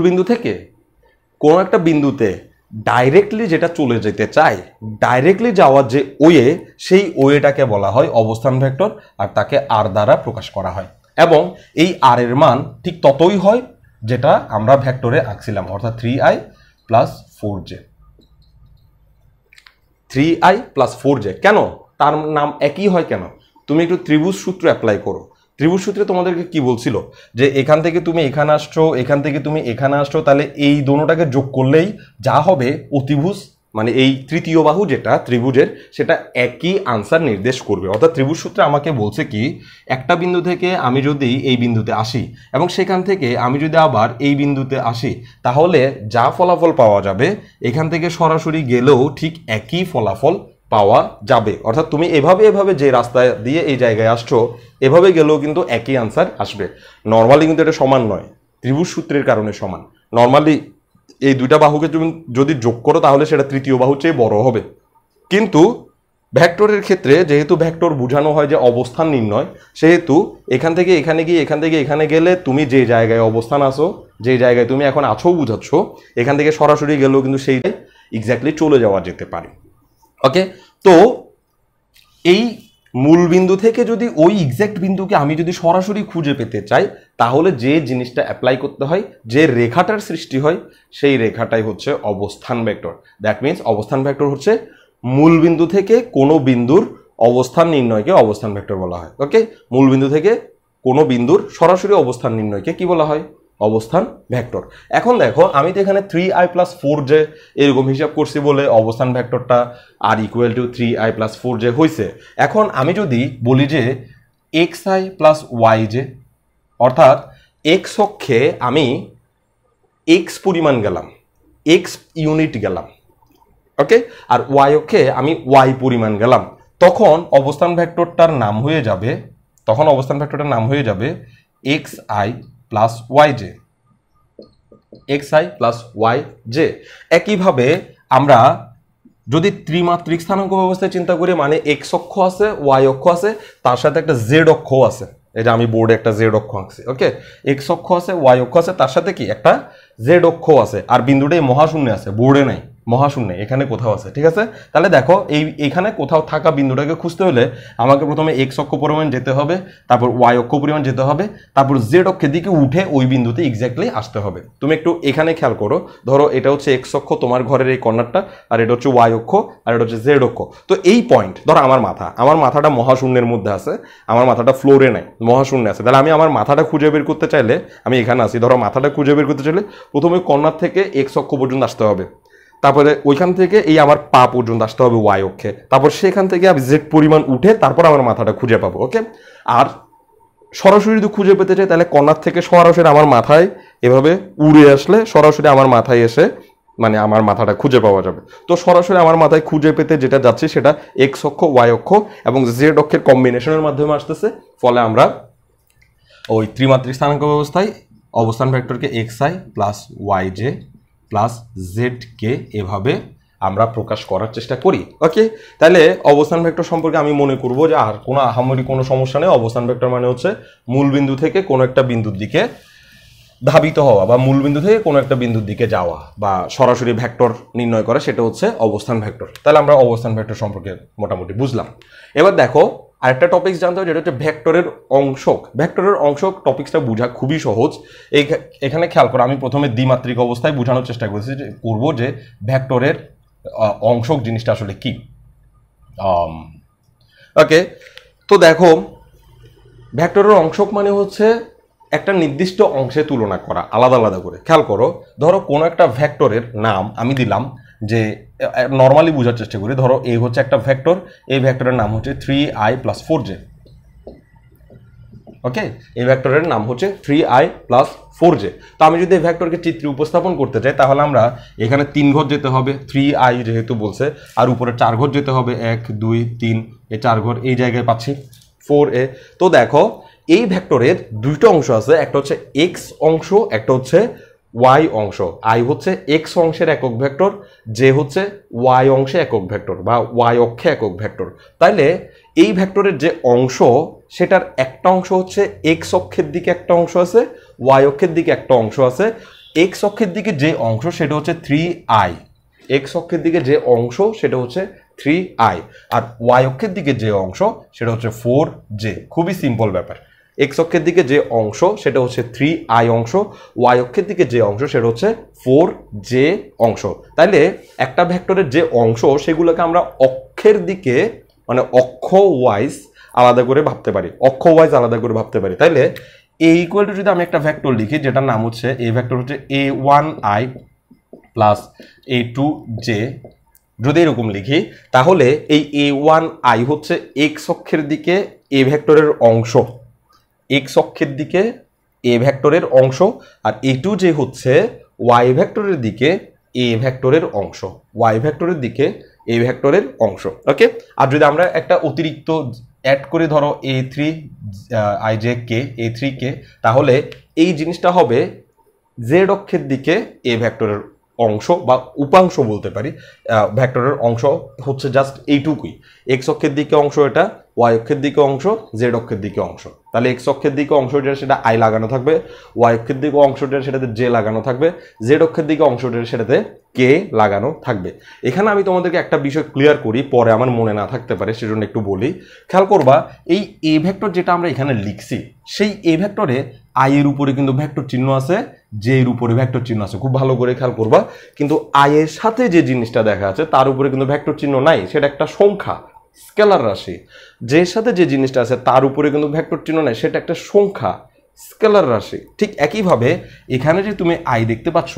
বিন্দু থেকে কোনো একটা বিন্দুতে ডাইরেক্টলি যেটা চলে যেতে চায়, ডাইরেক্টলি যাওয়ার যে ওয়ে, সেই ওয়েটাকে বলা হয় অবস্থান ভেক্টর, আর তাকে আর দ্বারা প্রকাশ করা হয়। এবং এই আর এর মান ঠিক ততই হয় যেটা আমরা ভেক্টরে আঁকছিলাম, অর্থাৎ 3i + 4j। 3i + 4j কেন তার নাম একই হয় কেন? তুমি একটু ত্রিভুজ সূত্র অ্যাপ্লাই করো। ত্রিভুজ সূত্রে তোমাদেরকে কি বলছিল, যে এখান থেকে তুমি এখানে আসছো, এখান থেকে তুমি এখানে আসছো, তাহলে এই দোনোটাকে যোগ করলেই যা হবে অতিভুজ, মানে এই তৃতীয় বাহু যেটা ত্রিভুজের, সেটা একই আনসার নির্দেশ করবে। অর্থাৎ ত্রিভুজ সূত্রে আমাকে বলছে কি, একটা বিন্দু থেকে আমি যদি এই বিন্দুতে আসি, এবং সেখান থেকে আমি যদি আবার এই বিন্দুতে আসি, তাহলে যা ফলাফল পাওয়া যাবে এখান থেকে সরাসরি গেলেও ঠিক একই ফলাফল পাওয়া যাবে। অর্থাৎ তুমি এভাবে যে রাস্তা দিয়ে এই জায়গায় আসছো, এভাবে গেলেও কিন্তু একই আনসার আসবে। নর্মালি কিন্তু এটা সমান নয়, ত্রিভুজ সূত্রের কারণে সমান। নর্মালি এই দুইটা বাহুকে তুমি যদি যোগ করো, তাহলে সেটা তৃতীয় বাহুর চেয়ে বড় হবে। কিন্তু ভেক্টরের ক্ষেত্রে যেহেতু ভেক্টর বোঝানো হয় যে অবস্থান নির্ণয়, সেহেতু এখান থেকে এখানে গিয়ে এখান থেকে এখানে গেলে তুমি যে জায়গায় অবস্থান আসো যে জায়গায় তুমি এখন আছো বুঝাচ্ছ এখান থেকে সরাসরি গেলেও কিন্তু সেইটাই এক্স্যাক্টলি চলে যাওয়া যেতে পারে। ওকে, তো এই মূল বিন্দু থেকে যদি ওই এক্স্যাক্ট বিন্দুকে আমি যদি সরাসরি খুঁজে পেতে চাই তাহলে যে জিনিসটা অ্যাপ্লাই করতে হয়, যে রেখাটার সৃষ্টি হয় সেই রেখাটাই হচ্ছে অবস্থান ভেক্টর। দ্যাট মিনস অবস্থান ভেক্টর হচ্ছে মূল বিন্দু থেকে কোনো বিন্দুর অবস্থান নির্ণয়কে অবস্থান ভেক্টর বলা হয়। ওকে, মূল বিন্দু থেকে কোনো বিন্দুর সরাসরি অবস্থান নির্ণয়কে কি বলা হয়? অবস্থান ভেক্টর। এখন দেখো আমি তো এখানে 3i + 4j এরকম হিসাব করছি বলে অবস্থান ভেক্টরটা আর ইকুয়াল টু 3i + 4j হয়েছে। এখন আমি যদি বলি যে xi + yj, অর্থাৎ এক্স অক্ষে আমি এক্স পরিমাণ গেলাম, এক্স ইউনিট গেলাম, ওকে, আর ওয়াই অক্ষে আমি ওয়াই পরিমাণ গেলাম, তখন অবস্থান ভেক্টরটার নাম হয়ে যাবে xi + yj, xi + yj। একইভাবে আমরা যদি ত্রিমাত্রিক স্থানাঙ্ক ব্যবস্থায় চিন্তা করি, মানে এক্স অক্ষ আছে, ওয়াই অক্ষ আছে, তার সাথে একটা জেড অক্ষ আছে। এটা আমি বোর্ডে একটা জেড অক্ষ আঁকছি। ওকে, এক্স অক্ষ আছে, ওয়াই অক্ষ আছে, তার সাথে কি একটা জেড অক্ষ আছে, আর বিন্দুটাই মহাশূন্যে আছে, বোর্ডে নাই, মহাশূন্যে এখানে কোথাও আছে। ঠিক আছে, তাহলে দেখো এইখানে কোথাও থাকা বিন্দুটাকে খুঁজতে হলে আমাকে প্রথমে এক্স অক্ষ পরিমাণ যেতে হবে, তারপর ওয়াই অক্ষ পরিমাণ যেতে হবে, তারপর জেড অক্ষের দিকে উঠে ওই বিন্দুতে এক্স্যাক্টলি আসতে হবে। তুমি একটু এখানে খেয়াল করো, ধরো এটা হচ্ছে এক্স অক্ষ তোমার ঘরের এই কর্নারটা, আর এটা হচ্ছে ওয়াই অক্ষ, আর এটা হচ্ছে জেড অক্ষ। তো এই পয়েন্ট ধরো আমার মাথাটা মহাশূন্যের মধ্যে আছে, আমার মাথাটা ফ্লোরে নাই, মহাশূন্যে আছে। তাহলে আমি আমার মাথাটা খুঁজে বের করতে চাইলে, আমি এখানে আছি, ধরো মাথাটা খুঁজে বের করতে চাইলে প্রথমে কর্নার থেকে এক্স অক্ষ পর্যন্ত আসতে হবে, তারপরে ওইখান থেকে এই আমার পা পর্যন্ত আসতে হবে ওয়াই অক্ষে, তারপর সেখান থেকে আমি জেড পরিমাণ উঠে তারপর আমার মাথাটা খুঁজে পাবো। ওকে, আর সরাসরি যদি খুঁজে পেতে চাই তাহলে কর্নার থেকে সরাসরি আমার মাথায় এভাবে উড়ে আসলে সরাসরি আমার মাথায় এসে মানে আমার মাথাটা খুঁজে পাওয়া যাবে। তো সরাসরি আমার মাথায় খুঁজে পেতে যেটা যাচ্ছে সেটা এক্স অক্ষ, ওয়াই অক্ষ এবং জেড অক্ষের কম্বিনেশনের মাধ্যমে আসতেছে। ফলে আমরা ওই ত্রিমাত্রিক স্থানাঙ্ক ব্যবস্থায় অবস্থান ভেক্টরকে xi + yj + zk এভাবে আমরা প্রকাশ করার চেষ্টা করি। ওকে, তাহলে অবস্থান ভেক্টর সম্পর্কে আমি মনে করব যে আর কোনো আহামরি কোনো সমস্যা নেই। অবস্থান ভেক্টর মানে হচ্ছে মূল বিন্দু থেকে কোনো একটা বিন্দুর দিকে ধাবিত হওয়া বা মূল বিন্দু থেকে কোনো একটা বিন্দুর দিকে যাওয়া বা সরাসরি ভেক্টর নির্ণয় করা, সেটা হচ্ছে অবস্থান ভেক্টর। তাহলে আমরা অবস্থান ভেক্টর সম্পর্কে মোটামুটি বুঝলাম। এবার দেখো আরেকটা টপিকস জানতে হবে, যেটা হচ্ছে ভেক্টরের অংশক। ভেক্টরের অংশক টপিকসটা বোঝা খুবই সহজ। এখানে খেয়াল করো, আমি প্রথমে দ্বিমাত্রিক অবস্থায় বোঝানোর চেষ্টা করব যে ভেক্টরের অংশক জিনিসটা আসলে কি। ওকে, তো দেখো ভেক্টরের অংশক মানে হচ্ছে একটা নির্দিষ্ট অংশে তুলনা করা আলাদা আলাদা করে। খেয়াল করো, ধরো কোনো একটা ভেক্টরের নাম আমি দিলাম, যে নর্মালি বোঝার চেষ্টা করি, ধরো এই হচ্ছে একটা ভেক্টর, এই ভেক্টরের নাম হচ্ছে 3i + 4j। ওকে, এই ভেক্টরের নাম হচ্ছে 3i + 4j। তো আমি যদি এই ভেক্টরকে চিত্রে উপস্থাপন করতে চাই তাহলে আমরা এখানে 3 ঘর যেতে হবে, 3i যেহেতু বলছে, আর উপরে 4 ঘর যেতে হবে, 1 2 3, এই 4 ঘর এই জায়গায় পাচ্ছি 4a। তো দেখো এই ভেক্টরের দুইটা অংশ আছে, একটা হচ্ছে এক্স অংশ, একটা হচ্ছে ওয়াই অংশ। আই হচ্ছে এক্স অংশের একক ভেক্টর, যে হচ্ছে ওয়াই অংশে একক ভেক্টর বা ওয়াই অক্ষে একক ভেক্টর। তাইলে এই ভেক্টরের যে অংশ সেটার একটা অংশ হচ্ছে এক্স অক্ষের দিকে একটা অংশ আছে, ওয়াই অক্ষের দিকে একটা অংশ আছে। এক্স অক্ষের দিকে যে অংশ সেটা হচ্ছে 3i, এক্স অক্ষের দিকে যে অংশ সেটা হচ্ছে 3i, আর ওয়াই অক্ষের দিকে যে অংশ সেটা হচ্ছে 4j। খুবই সিম্পল ব্যাপার। এক্স অক্ষের দিকে যে অংশ সেটা হচ্ছে 3i অংশ, ওয়াই অক্ষের দিকে যে অংশ সেটা হচ্ছে 4j অংশ। তাইলে একটা ভেক্টরের যে অংশ সেগুলোকে আমরা অক্ষের দিকে মানে অক্ষ ওয়াইজ আলাদা করে ভাবতে পারি, অক্ষ ওয়াইজ আলাদা করে ভাবতে পারি। তাইলে a = যদি আমি একটা ভেক্টর লিখি যেটার নাম হচ্ছে এই ভেক্টর হচ্ছে a1i + a2j, যদি এরকম লিখি তাহলে এই a1i হচ্ছে এক্স অক্ষের দিকে এ ভেক্টরের অংশ, এক্স অক্ষের দিকে এ ভেক্টরের অংশ, আর a2j হচ্ছে ওয়াই ভেক্টরের দিকে এ ভেক্টরের অংশ, ওয়াই ভেক্টরের দিকে এ ভেক্টরের অংশ। ওকে, আর যদি আমরা একটা অতিরিক্ত অ্যাড করে ধরো a3j তাহলে এই জিনিসটা হবে জেড অক্ষের দিকে এ ভেক্টরের অংশ বা উপাংশ বলতে পারি। ভেক্টরের অংশ হচ্ছে জাস্ট এইটুকুই, এক্স অক্ষের দিকে অংশ এটা, ওয়াই অক্ষের দিকে অংশ, জেড অক্ষের দিকে অংশ। তাহলে এক্স অক্ষের দিকে অংশ যেটা সেটা আই লাগানো থাকবে, ওয়াই অক্ষের দিকে অংশ যেটা সেটাতে জে লাগানো থাকবে, জেড অক্ষের দিকে অংশ যেটা সেটাতে কে লাগানো থাকবে। এখানে আমি তোমাদেরকে একটা বিষয় ক্লিয়ার করি, পরে আমার মনে না থাকতে পারে সেজন্য একটু বলি। খেয়াল করবা এই এ ভেক্টর যেটা আমরা এখানে লিখছি সেই এ ভেক্টরে আই এর উপরে কিন্তু ভেক্টর চিহ্ন আছে, জে এর উপরে ভেক্টর চিহ্ন আছে, খুব ভালো করে খেয়াল করবা। কিন্তু আই এর সাথে যে জিনিসটা দেখা আছে তার উপরে কিন্তু ভেক্টর চিহ্ন নাই, সেটা একটা সংখ্যা, স্কেলার রাশি। যে সাথে যে জিনিসটা আছে তার উপরে কিন্তু ভেক্টর চিহ্ন নাই, সেটা একটা সংখ্যা, স্কেলার রাশি। ঠিক একইভাবে এখানে যে তুমি আই দেখতে পাচ্ছ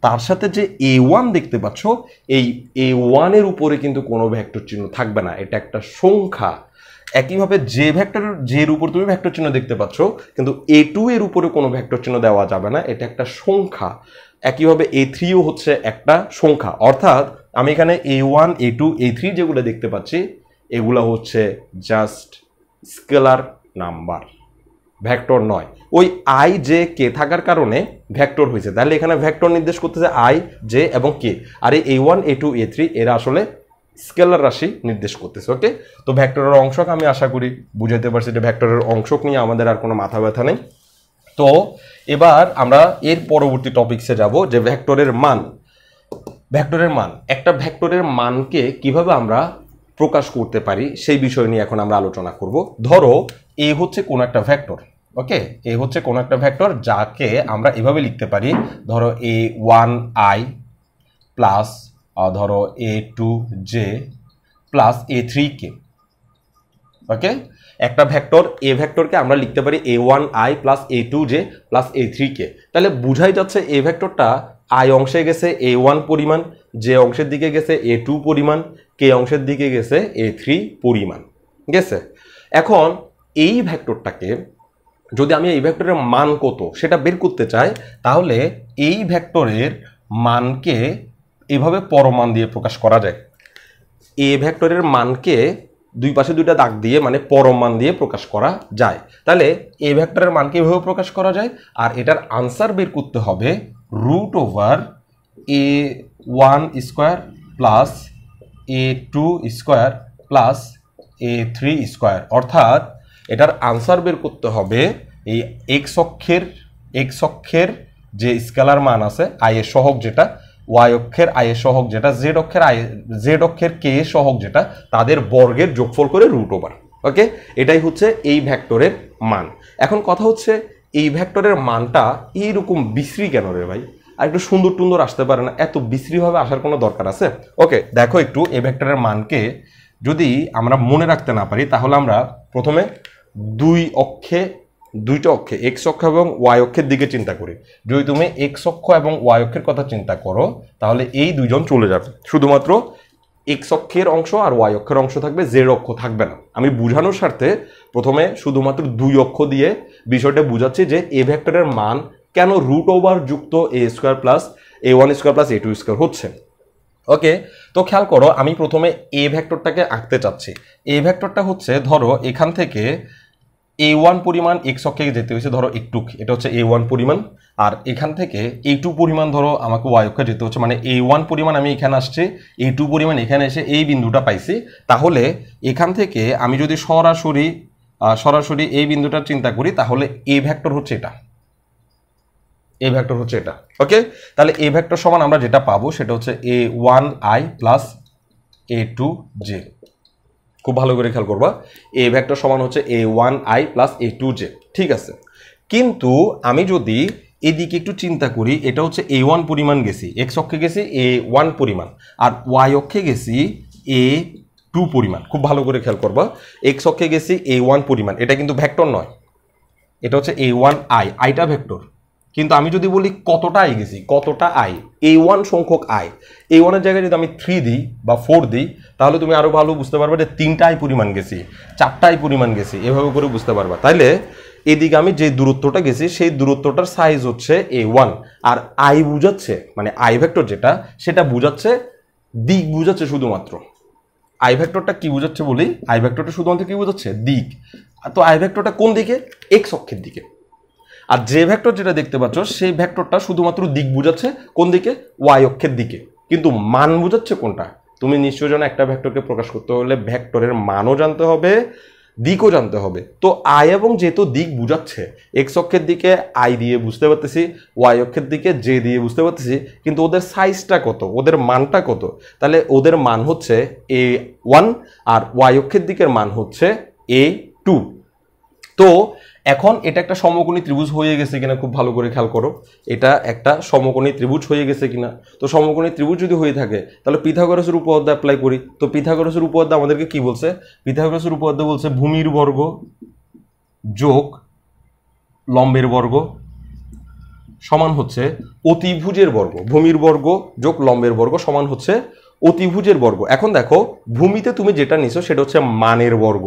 তার সাথে যে এ ওয়ান দেখতে পাচ্ছ, এই এ ওয়ানের উপরে কিন্তু কোনো ভেক্টর চিহ্ন থাকবে না, এটা একটা সংখ্যা। একইভাবে যে ভেক্টর জের উপর তুমি ভেক্টর চিহ্ন দেখতে পাচ্ছ, কিন্তু এ টু এর উপরে কোনো ভেক্টর চিহ্ন দেওয়া যাবে না, এটা একটা সংখ্যা। একইভাবে এ থ্রিও হচ্ছে একটা সংখ্যা, অর্থাৎ আমি এখানে A one A two A three যেগুলো দেখতে পাচ্ছি এগুলো হচ্ছে জাস্ট স্কেলার নাম্বার, ভেক্টর নয়। ওই আই জে কে থাকার কারণে ভেক্টর হয়েছে, তাহলে এখানে ভেক্টর নির্দেশ করতেছে আই জে এবং কে, আর এই A one A two A three এরা আসলে স্কেলার রাশি নির্দেশ করতেছে। ওকে, তো ভেক্টরের অংশক আমি আশা করি বুঝাইতে পারছি যে ভেক্টরের অংশক নিয়ে আমাদের আর কোনো মাথা ব্যথা নেই। তো এবার আমরা এর পরবর্তী টপিকসে যাব, যে ভেক্টরের মান। ভেক্টরের মান, একটা ভেক্টরের মানকে কিভাবে আমরা প্রকাশ করতে পারি সেই বিষয় নিয়ে এখন আমরা আলোচনা করব। ধরো এ হচ্ছে কোন একটা ভেক্টর, ওকে, এ হচ্ছে কোন একটা ভেক্টর যাকে আমরা এভাবে লিখতে পারি, ধরো এ ওয়ান আই প্লাস ধরো A two J plus A three K. Okay, একটা ভেক্টর এ ভেক্টরকে আমরা লিখতে পারি A one I plus A two J plus A three K. তাহলে বুঝাই যাচ্ছে এ ভেক্টরটা আই অংশে গেছে এ ওয়ান পরিমাণ, যে অংশের দিকে গেছে এ টু পরিমাণ, কে অংশের দিকে গেছে এ থ্রি পরিমাণ গেছে। এখন এই ভেক্টরটাকে যদি আমি এই ভেক্টরের মান কত সেটা বের করতে চাই, তাহলে এই ভেক্টরের মানকে এভাবে পরমান দিয়ে প্রকাশ করা যায়। এ ভেক্টরের মানকে দুই পাশে দুইটা দাগ দিয়ে মানে পরমান দিয়ে প্রকাশ করা যায়। তাহলে এ ভেক্টরের মানকে এভাবে প্রকাশ করা যায়, আর এটার আনসার বের করতে হবে root over a one square plus A two square plus A three square. অর্থাৎ এটার আনসার বের করতে হবে এই এক্স অক্ষের যে স্কেলার মান আছে আই এর সহগ যেটা, ওয়াই অক্ষের আই এর সহগ যেটা, জেড অক্ষের কে এর সহগ যেটা, তাদের বর্গের যোগফল করে রুট ওভার। ওকে, এটাই হচ্ছে এই ভেক্টরের মান। এখন কথা হচ্ছে এই ভেক্টরের মানটা এইরকম বিশ্রী কেন রে ভাই? আর একটু সুন্দর টুন্দর আসতে পারে না? এত বিশ্রীভাবে আসার কোনো দরকার আছে? ওকে, দেখো একটু এই ভেক্টরের মানকে যদি আমরা মনে রাখতে না পারি, তাহলে আমরা প্রথমে দুইটা অক্ষে এক্স অক্ষ এবং ওয়াই অক্ষের দিকে চিন্তা করি। যদি তুমি এক্স অক্ষ এবং ওয়াই অক্ষের কথা চিন্তা করো তাহলে এই দুইজন চলে যাবে, শুধুমাত্র এক্স অক্ষের অংশ আর ওয়াই অক্ষের অংশ থাকবে, জেড অক্ষ থাকবে না। আমি বুঝানোর স্বার্থে প্রথমে শুধুমাত্র দুই অক্ষ দিয়ে বিষয়টা বুঝাচ্ছি যে এ ভেক্টরের মান কেন রুট ওভার যুক্ত এ স্কোয়ার প্লাস এ ওয়ান স্কোয়ার প্লাস এ টু স্কোয়ার হচ্ছে। ওকে, তো খেয়াল করো আমি প্রথমে এ ভেক্টরটাকে আঁকতে চাচ্ছি। এ ভেক্টরটা হচ্ছে ধরো এখান থেকে এ ওয়ান পরিমাণ এক্স অক্ষে যেতে হয়েছে ধরো একটু, এটা হচ্ছে এ ওয়ান পরিমাণ, আর এখান থেকে এ টু পরিমাণ ধরো আমাকে ওয়াই অক্ষে যেতে হচ্ছে, মানে এ ওয়ান পরিমাণ আমি এখানে আসছে, এ টু পরিমাণ এখানে এসে এই বিন্দুটা পাইছি। তাহলে এখান থেকে আমি যদি সরাসরি এই বিন্দুটা চিন্তা করি তাহলে এ ভেক্টর হচ্ছে এটা, এ ভেক্টর হচ্ছে এটা। ওকে, তাহলে এ ভেক্টর সমান আমরা যেটা পাবো সেটা হচ্ছে A one I plus A two J. খুব ভালো করে খেয়াল করবা, এ ভেক্টর সমান হচ্ছে A one I plus A two J. ঠিক আছে, কিন্তু আমি যদি এদিকে একটু চিন্তা করি, এটা হচ্ছে এ ওয়ান পরিমাণ গেছি, এক্স অক্ষে গেছি এ ওয়ান পরিমাণ, আর ওয়াই অক্ষে গেছি এ টু পরিমাণ। খুব ভালো করে খেয়াল করবা, এক্স অক্ষে গেছি এ ওয়ান পরিমাণ, এটা কিন্তু ভেক্টর নয়, এটা হচ্ছে এ ওয়ান আই, আইটা ভেক্টর। কিন্তু আমি যদি বলি কতটা আই গেছি, কতটা আই, এ ওয়ান সংখ্যক আই, এ ওয়ানের জায়গায় যদি আমি 3 দিই বা 4 দিই তাহলে তুমি আরো ভালো বুঝতে পারবে যে 3টা আই পরিমাণ গেছি, 4টা আই পরিমাণ গেছি, এভাবে করে বুঝতে পারবা। তাইলে এদিকে আমি যে দূরত্বটা গেছি সেই দূরত্বটার সাইজ হচ্ছে এ ওয়ান, আর আই বুঝাচ্ছে মানে আই ভেক্টর যেটা সেটা বুঝাচ্ছে দিক, বুঝাচ্ছে শুধুমাত্র। আই ভেক্টরটা কি বুঝাচ্ছে বলি, আই ভেক্টরটা শুধুমাত্র কি বুঝাচ্ছে দিক। তো আই ভেক্টরটা কোন দিকে? এক্স অক্ষের দিকে। আর যে ভেক্টর যেটা দেখতে পাচ্ছ সেই ভেক্টরটা শুধুমাত্র দিক বুঝাচ্ছে কোন দিকে? ওয়াই অক্ষের দিকে। কিন্তু মান বুঝাচ্ছে কোনটা? তুমি নিশ্চয় জানো একটা ভেক্টরকে প্রকাশ করতে হলে ভেক্টরের মানও জানতে হবে, দিকও জানতে হবে। তো আই এবং জে তো দিক বুঝাচ্ছে, এক্স অক্ষের দিকে আই দিয়ে বুঝতে পারতেছি, ওয়াই অক্ষের দিকে জে দিয়ে বুঝতে পারতেছি, কিন্তু ওদের সাইজটা কত, ওদের মানটা কত? তাহলে ওদের মান হচ্ছে A1 আর ওয়াই অক্ষের দিকের মান হচ্ছে A2। তো এখন এটা একটা সমকোণী ত্রিভুজ হয়ে গেছে কিনা খুব ভালো করে খেয়াল করো, এটা একটা সমকোণী ত্রিভুজ হয়ে গেছে কিনা। তো সমকোণী ত্রিভুজ যদি হয়ে থাকে তাহলে পিথাগোরাসের উপপাদ্য অ্যাপ্লাই করি। তো পিথাগোরাসের উপপাদ্য আমাদেরকে কি বলছে? পিথাগোরাসের উপপাদ্য বলছে ভূমির বর্গ যোগ লম্বের বর্গ সমান হচ্ছে অতিভুজের বর্গ। ভূমির বর্গ যোগ লম্বের বর্গ সমান হচ্ছে অতিভুজের বর্গ। এখন দেখো ভূমিতে তুমি যেটা নিছো সেটা হচ্ছে মানের বর্গ,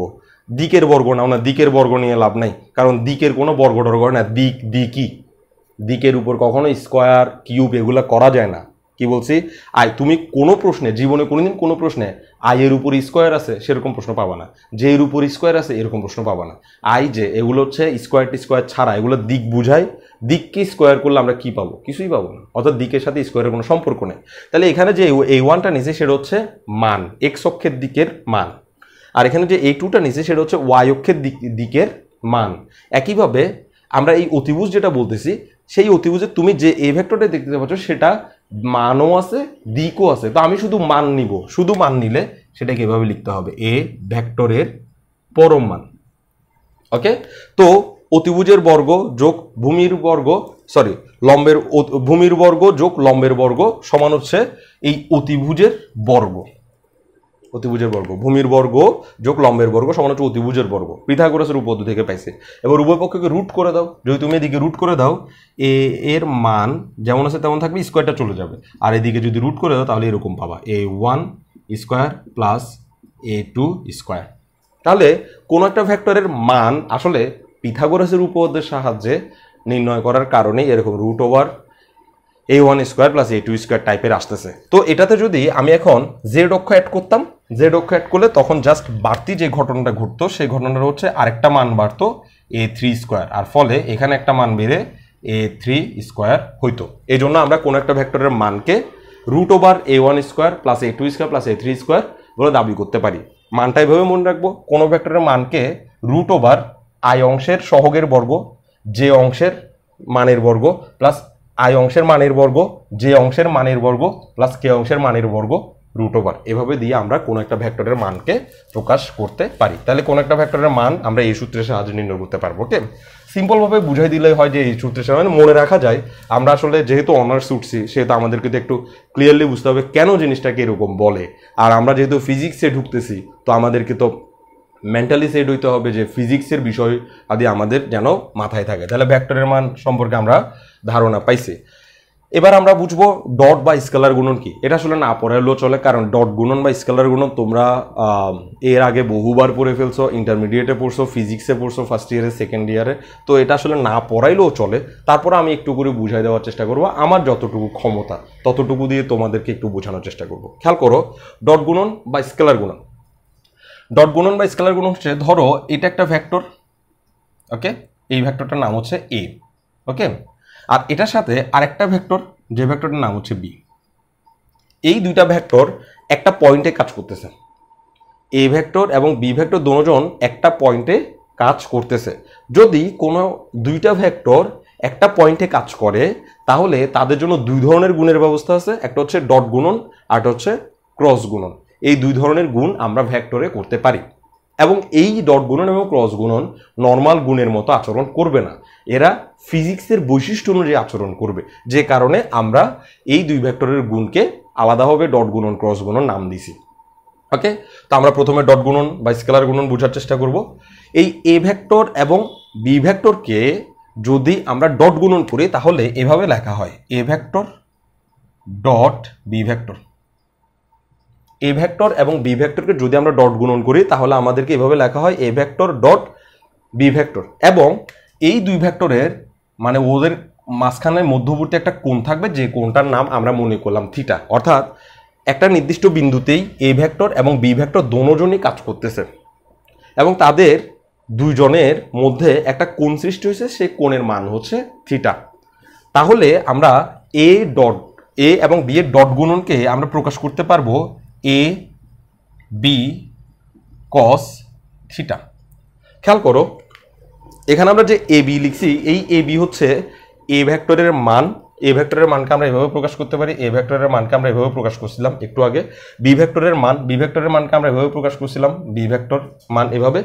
দিকের বর্গ নাও না, দিকের বর্গ নিয়ে লাভ নাই, কারণ দিকের কোনো বর্গ টর্গ না, দিকই, দিকের উপর কখনো স্কোয়ার কিউব এগুলা করা যায় না। কি বলছি? আই, তুমি কোনো প্রশ্নে জীবনে কোনোদিন কোনো প্রশ্নে আই এর উপর স্কোয়ার আছে সেরকম প্রশ্ন পাবা না, জে এর উপর স্কোয়ার আছে এরকম প্রশ্ন পাবা না। আই জে এগুলো হচ্ছে স্কোয়ার স্কোয়ার ছাড়া, এগুলো দিক বুঝায়। দিককে স্কোয়ার করলে আমরা কি পাবো? কিছুই পাবো না, অর্থাৎ দিকের সাথে স্কোয়ারের কোনো সম্পর্ক নেই। তাহলে এখানে যে A1টা নিচে সেটা হচ্ছে মান, এক্স অক্ষের দিকের মান, আর এখানে যে A2টা নিচে সেটা হচ্ছে ওয়াই অক্ষের দিকের মান। একইভাবে আমরা এই অতিভুজ যেটা বলতেছি সেই অতিভুজে তুমি যে এ ভেক্টরটা দেখতে পাচ্ছ সেটা মানও আছে দিকও আছে। তো আমি শুধু মান নিব, শুধু মান নিলে সেটাকে এভাবে লিখতে হবে এ ভেক্টরের পরম মান। ওকে, তো অতিভুজের বর্গ যোগ ভূমির বর্গ, সরি লম্বের, ভূমির বর্গ যোগ লম্বের বর্গ সমান হচ্ছে এই অতিভুজের বর্গ। অতিভুজের বর্গ, ভূমির বর্গ যোগ লম্বের বর্গ সমান হচ্ছে অতিভুজের বর্গ, পিথাগোরাসের উপপাদ্য থেকে পাইছে। এবার উভয় পক্ষকে রুট করে দাও, যদি তুমি এদিকে রুট করে দাও এ এর মান যেমন আছে তেমন থাকবে, স্কোয়ারটা চলে যাবে, আর এদিকে যদি রুট করে দাও তাহলে এরকম পাবা A1 square plus A2 square. তাহলে কোনো একটা ভেক্টরের মান আসলে পিথাগোরাসের উপপাদ্যের সাহায্যে নির্ণয় করার কারণেই এরকম root over A1 square plus A2 square টাইপের আসতেছে। তো এটাতে যদি আমি এখন জেড অক্ষ অ্যাড করতাম, জেড অক্ষ অ্যাড করলে তখন জাস্ট বাড়তি যে ঘটনাটা ঘটতো সেই ঘটনাটা হচ্ছে আরেকটা মান বাড়তো A3 স্কোয়ার, আর ফলে এখানে একটা মান বেড়ে A3 স্কোয়ার হইতো। এই জন্য আমরা কোনো একটা ভেক্টরের মানকে root over A1 square plus A2 square plus A3 square বলে দাবি করতে পারি। মানটা এভাবে মনে রাখবো, কোনো ভেক্টরের মানকে রুট ওভার আই অংশের সহগের বর্গ, জে অংশের মানের বর্গ প্লাস আই অংশের মানের বর্গ, জে অংশের মানের বর্গ প্লাস কে অংশের মানের বর্গ রুট ওভার, এভাবে দিয়ে আমরা কোনো একটা ভেক্টরের মানকে প্রকাশ করতে পারি। তাহলে কোনো একটা ভেক্টরের মান আমরা এই সূত্রের সাহায্যে নির্ণয় করতে পারবো। ওকে, সিম্পলভাবে বুঝাই দিলেই হয় যে এই সূত্রের সাহায্যে মনে রাখা যায়। আমরা আসলে যেহেতু অনার্স উঠছি সেহেতু আমাদেরকে তো একটু ক্লিয়ারলি বুঝতে হবে কেন জিনিসটাকে এরকম বলে, আর আমরা যেহেতু ফিজিক্সে ঢুকতেছি তো আমাদেরকে তো মেন্টালি সেট হইতে হবে যে ফিজিক্সের বিষয় আদি আমাদের যেন মাথায় থাকে। তাহলে ভেক্টরের মান সম্পর্কে আমরা ধারণা পাইছি। এবার আমরা বুঝবো ডট বা স্কেলার গুণন কি। এটা আসলে না পড়াইলেও চলে, কারণ ডট গুণন বা স্কেলার গুণন তোমরা এর আগে বহুবার পড়ে ফেলছো, ইন্টারমিডিয়েটে পড়ছো, ফিজিক্সে পড়ছো ফার্স্ট ইয়ারে, সেকেন্ড ইয়ারে। তো এটা আসলে না পড়াইলেও চলে, তারপর আমি একটু করে বুঝাই দেওয়ার চেষ্টা করবো, আমার যতটুকু ক্ষমতা ততটুকু দিয়ে তোমাদেরকে একটু বোঝানোর চেষ্টা করবো। খেয়াল করো, ডট গুণন বা স্কেলার গুণন, ডট গুণন বা স্কেলার গুণন হচ্ছে, ধরো এটা একটা ভেক্টর, ওকে, এই ভেক্টরটার নাম হচ্ছে এ, ওকে, আর এটার সাথে আরেকটা ভেক্টর যে ভেক্টরটার নাম হচ্ছে বি। এই দুইটা ভেক্টর একটা পয়েন্টে কাজ করতেছে, এ ভেক্টর এবং বি ভেক্টর দুজন একটা পয়েন্টে কাজ করতেছে। যদি কোনো দুইটা ভেক্টর একটা পয়েন্টে কাজ করে তাহলে তাদের জন্য দুই ধরনের গুণের ব্যবস্থা আছে, একটা হচ্ছে ডট গুণন আর একটা হচ্ছে ক্রস গুণন। এই দুই ধরনের গুণ আমরা ভেক্টরে করতে পারি, এবং এই ডট গুণন এবং ক্রস গুণন নর্মাল গুণের মতো আচরণ করবে না, এরা ফিজিক্সের বৈশিষ্ট্য অনুযায়ী আচরণ করবে, যে কারণে আমরা এই দুই ভেক্টরের গুণকে আলাদাভাবে ডট গুণন ক্রস গুণন নাম দিছি। ওকে, তো আমরা প্রথমে ডট গুণন বা স্কেলার গুণন বোঝার চেষ্টা করব। এই এ ভেক্টর এবং বি ভেক্টরকে যদি আমরা ডট গুণন করি তাহলে এভাবে লেখা হয় a vector dot b vector. A vector এবং বি ভেক্টরকে যদি আমরা ডট গুণন করি তাহলে আমাদেরকে এভাবে লেখা হয় a vector dot b vector. এবং এই দুই ভেক্টরের মানে ওদের মাঝখানে মধ্যবর্তী একটা কোণ থাকবে, যে কোণটার নাম আমরা মনে করলাম থিটা। অর্থাৎ একটা নির্দিষ্ট বিন্দুতেই এ ভেক্টর এবং বি ভেক্টর দুজনই কাজ করতেছে এবং তাদের দুইজনের মধ্যে একটা কোণ সৃষ্টি হয়েছে, সেই কোণের মান হচ্ছে থিটা। তাহলে আমরা এ এবং বি এর ডট গুণনকে আমরা প্রকাশ করতে পারবো এ বি কস থিটা। খেয়াল করো এখানে আমরা যে এ বি লিখছি, এই এ বি হচ্ছে এ ভেক্টরের মান। এ ভেক্টরের মানকে আমরা এভাবে প্রকাশ করতে পারি, এ ভেক্টরের মানকে আমরা এভাবে প্রকাশ করছিলাম একটু আগে। বি ভেক্টরের মান, বি ভেক্টরের মানকে আমরা এভাবে প্রকাশ করছিলাম, বি ভেক্টর মান এভাবে।